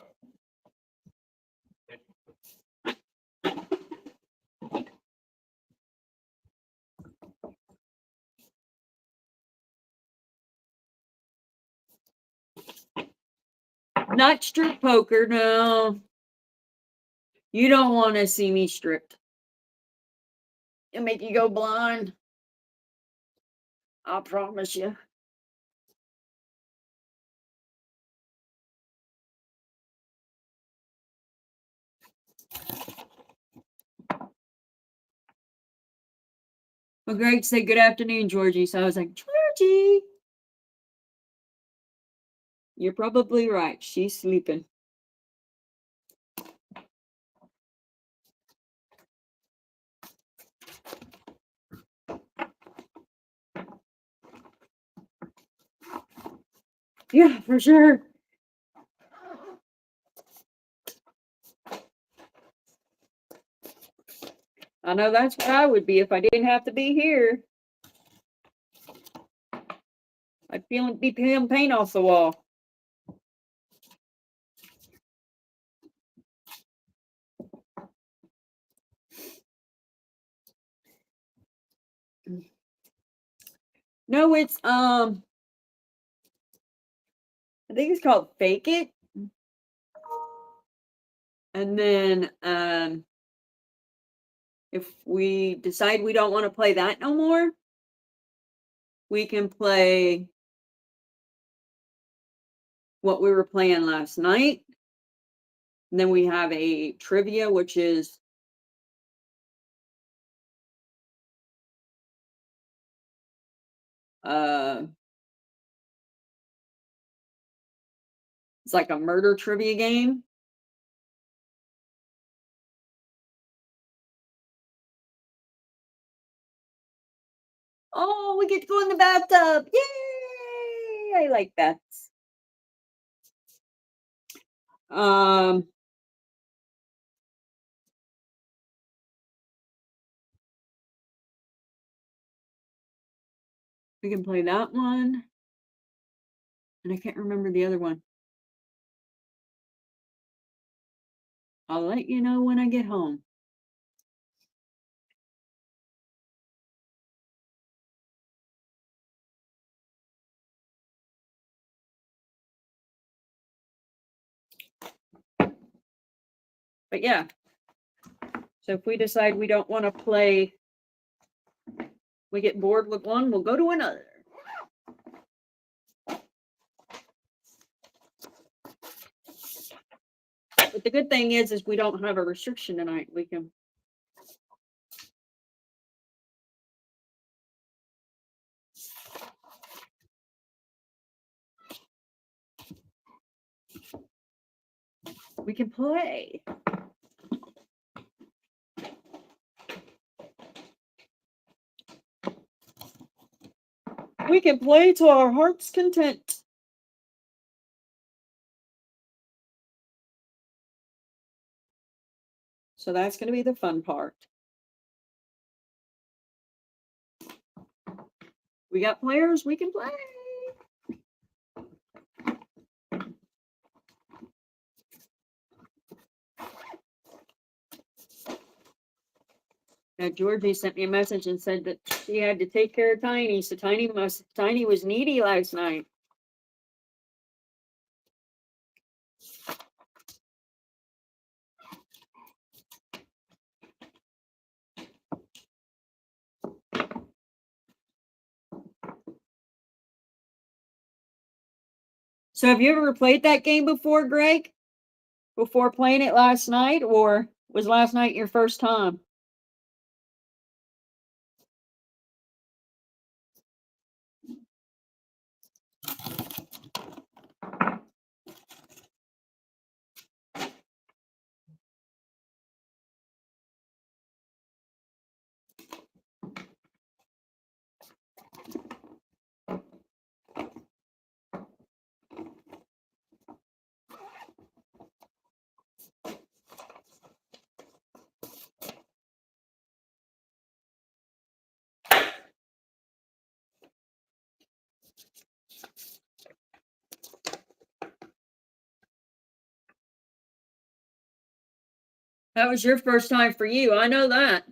Not strip poker, no. You don't want to see me stripped. It'll make you go blind. I promise you. Well, Greg said, good afternoon, Georgie. So I was like, Georgie. You're probably right. She's sleeping. Yeah, for sure. I know that's where I would be if I didn't have to be here. I'd be peeling paint off the wall. No, it's I think it's called Fake It. And then if we decide we don't want to play that no more, we can play what we were playing last night. And then we have a trivia, which is it's like a murder trivia game. Oh, we get to go in the bathtub. Yay! I like bets. We can play that one. And I can't remember the other one. I'll let you know when I get home. But yeah. So if we decide we don't want to play, we get bored with one, we'll go to another. But the good thing is we don't have a restriction tonight. We can. We can play. We can play to our heart's content. So that's going to be the fun part. We got players, we can play. Now Georgie sent me a message and said that she had to take care of Tiny, so Tiny was needy last night. So have you ever played that game before, Greg? Before playing it last night, or was last night your first time? That was your first time for you. I know that.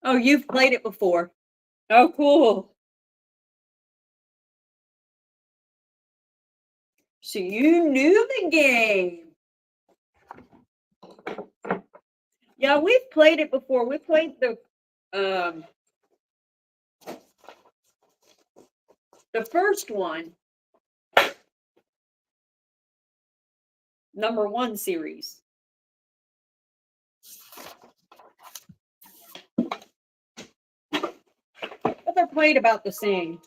Oh, you've played it before. Oh, cool. So you knew the game. Yeah, we've played it before. We played the first one, #1 series. But they're played about the same.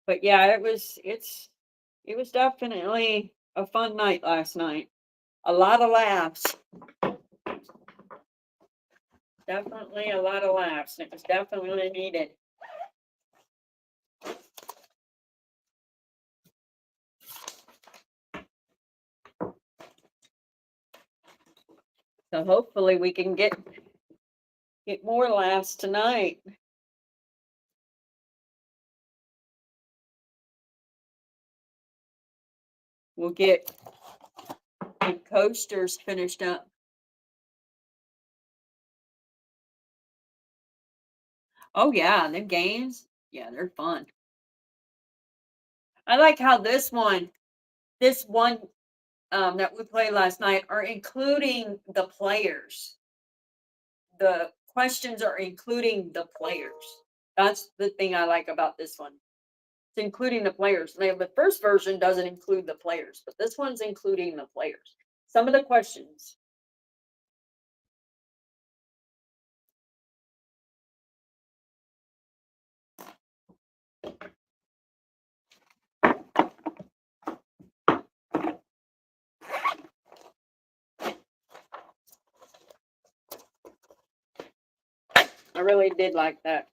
But yeah, it was definitely a fun night last night. A lot of laughs. Definitely a lot of laughs. It was definitely needed. So hopefully we can get more laughs tonight. We'll get the coasters finished up. Oh yeah, the games. Yeah, they're fun. I like how this one that we played last night are including the players. the questions are including the players. That's the thing I like about this one. It's including the players. Now, the first version doesn't include the players, but this one's including the players. Some of the questions. I really did like that.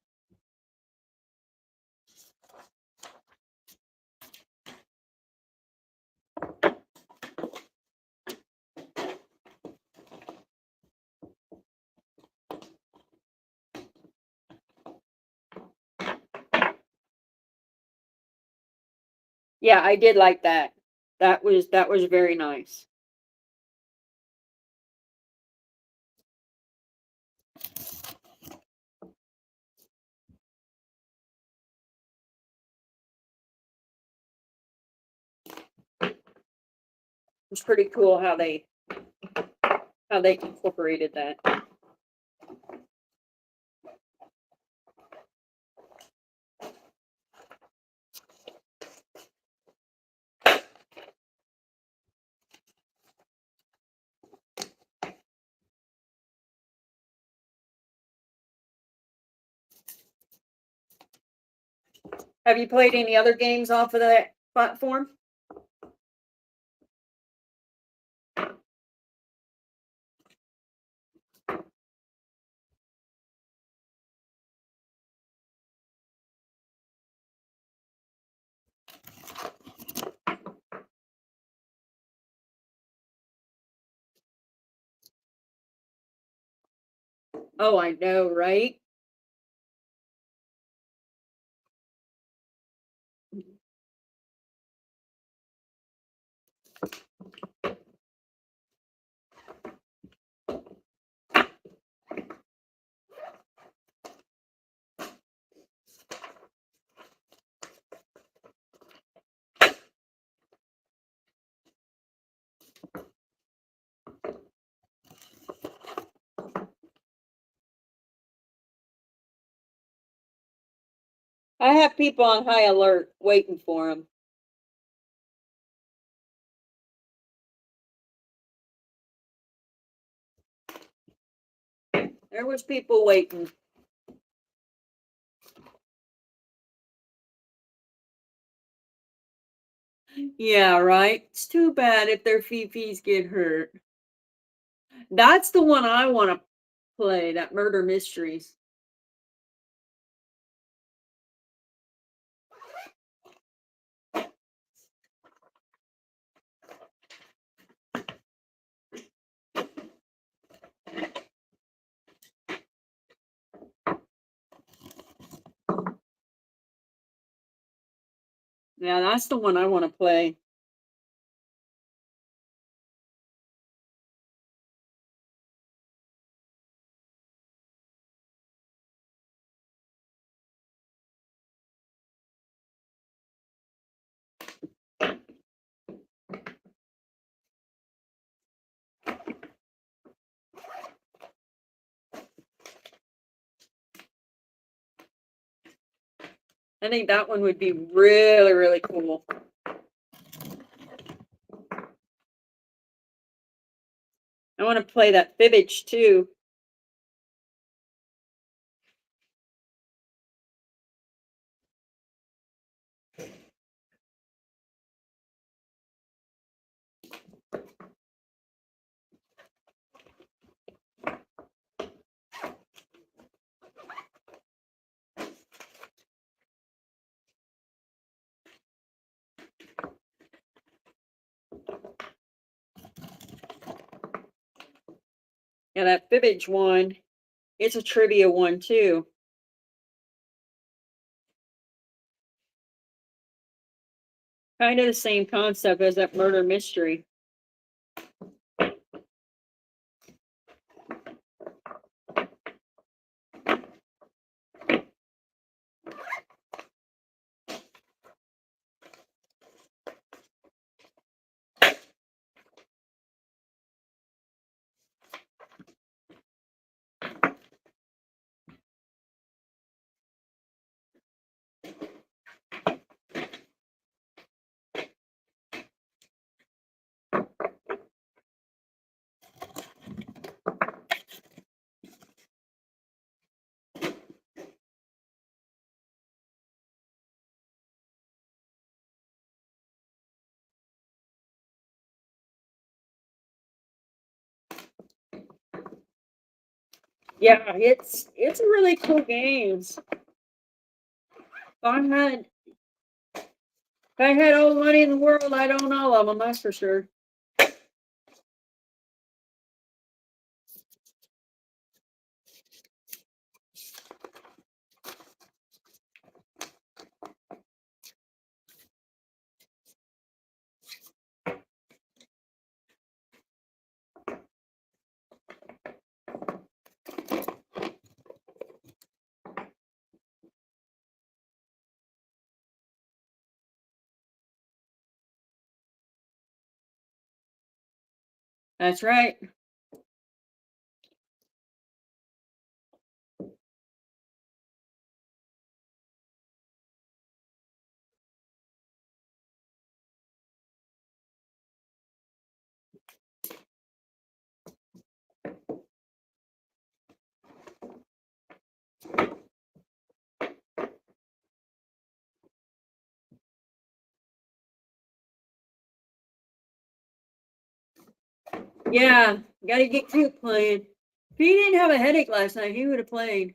Yeah, I did like that. That was very nice. It's pretty cool how they incorporated that. Have you played any other games off of that platform? Oh, I know, right? I have people on high alert waiting for them. There was people waiting. Yeah, right. It's too bad if their fifis get hurt. That's the one I want to play, that Murder Mysteries. Yeah, that's the one I want to play. I think that one would be really, really cool. I want to play that Fibbage too. Yeah, that Fibbage one, it's a trivia one too. Kind of the same concept as that Murder Mystery. Yeah, it's a really cool games. If I had all the money in the world, I'd own all of them, that's for sure. That's right. Yeah, gotta get Coop playing. If he didn't have a headache last night, he would have played.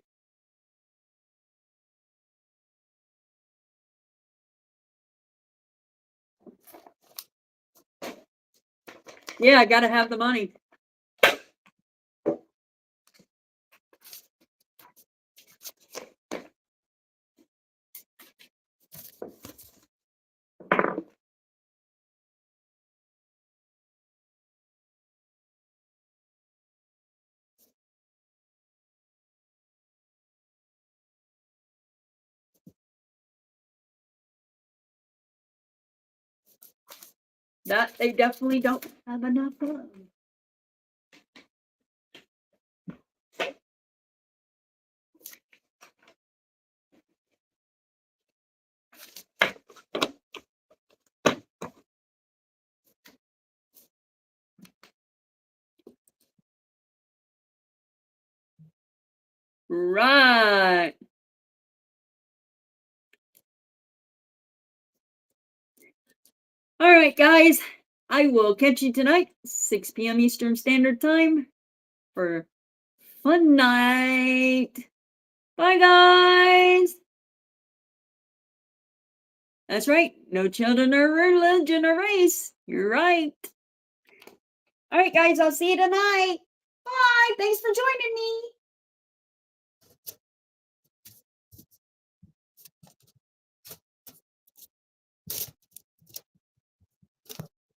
Yeah, I gotta have the money. That they definitely don't have enough of. Right. All right, guys. I will catch you tonight, 6 p.m. Eastern Standard Time for fun night. Bye, guys. That's right. No children or religion or race. You're right. All right, guys. I'll see you tonight. Bye. Thanks for joining me.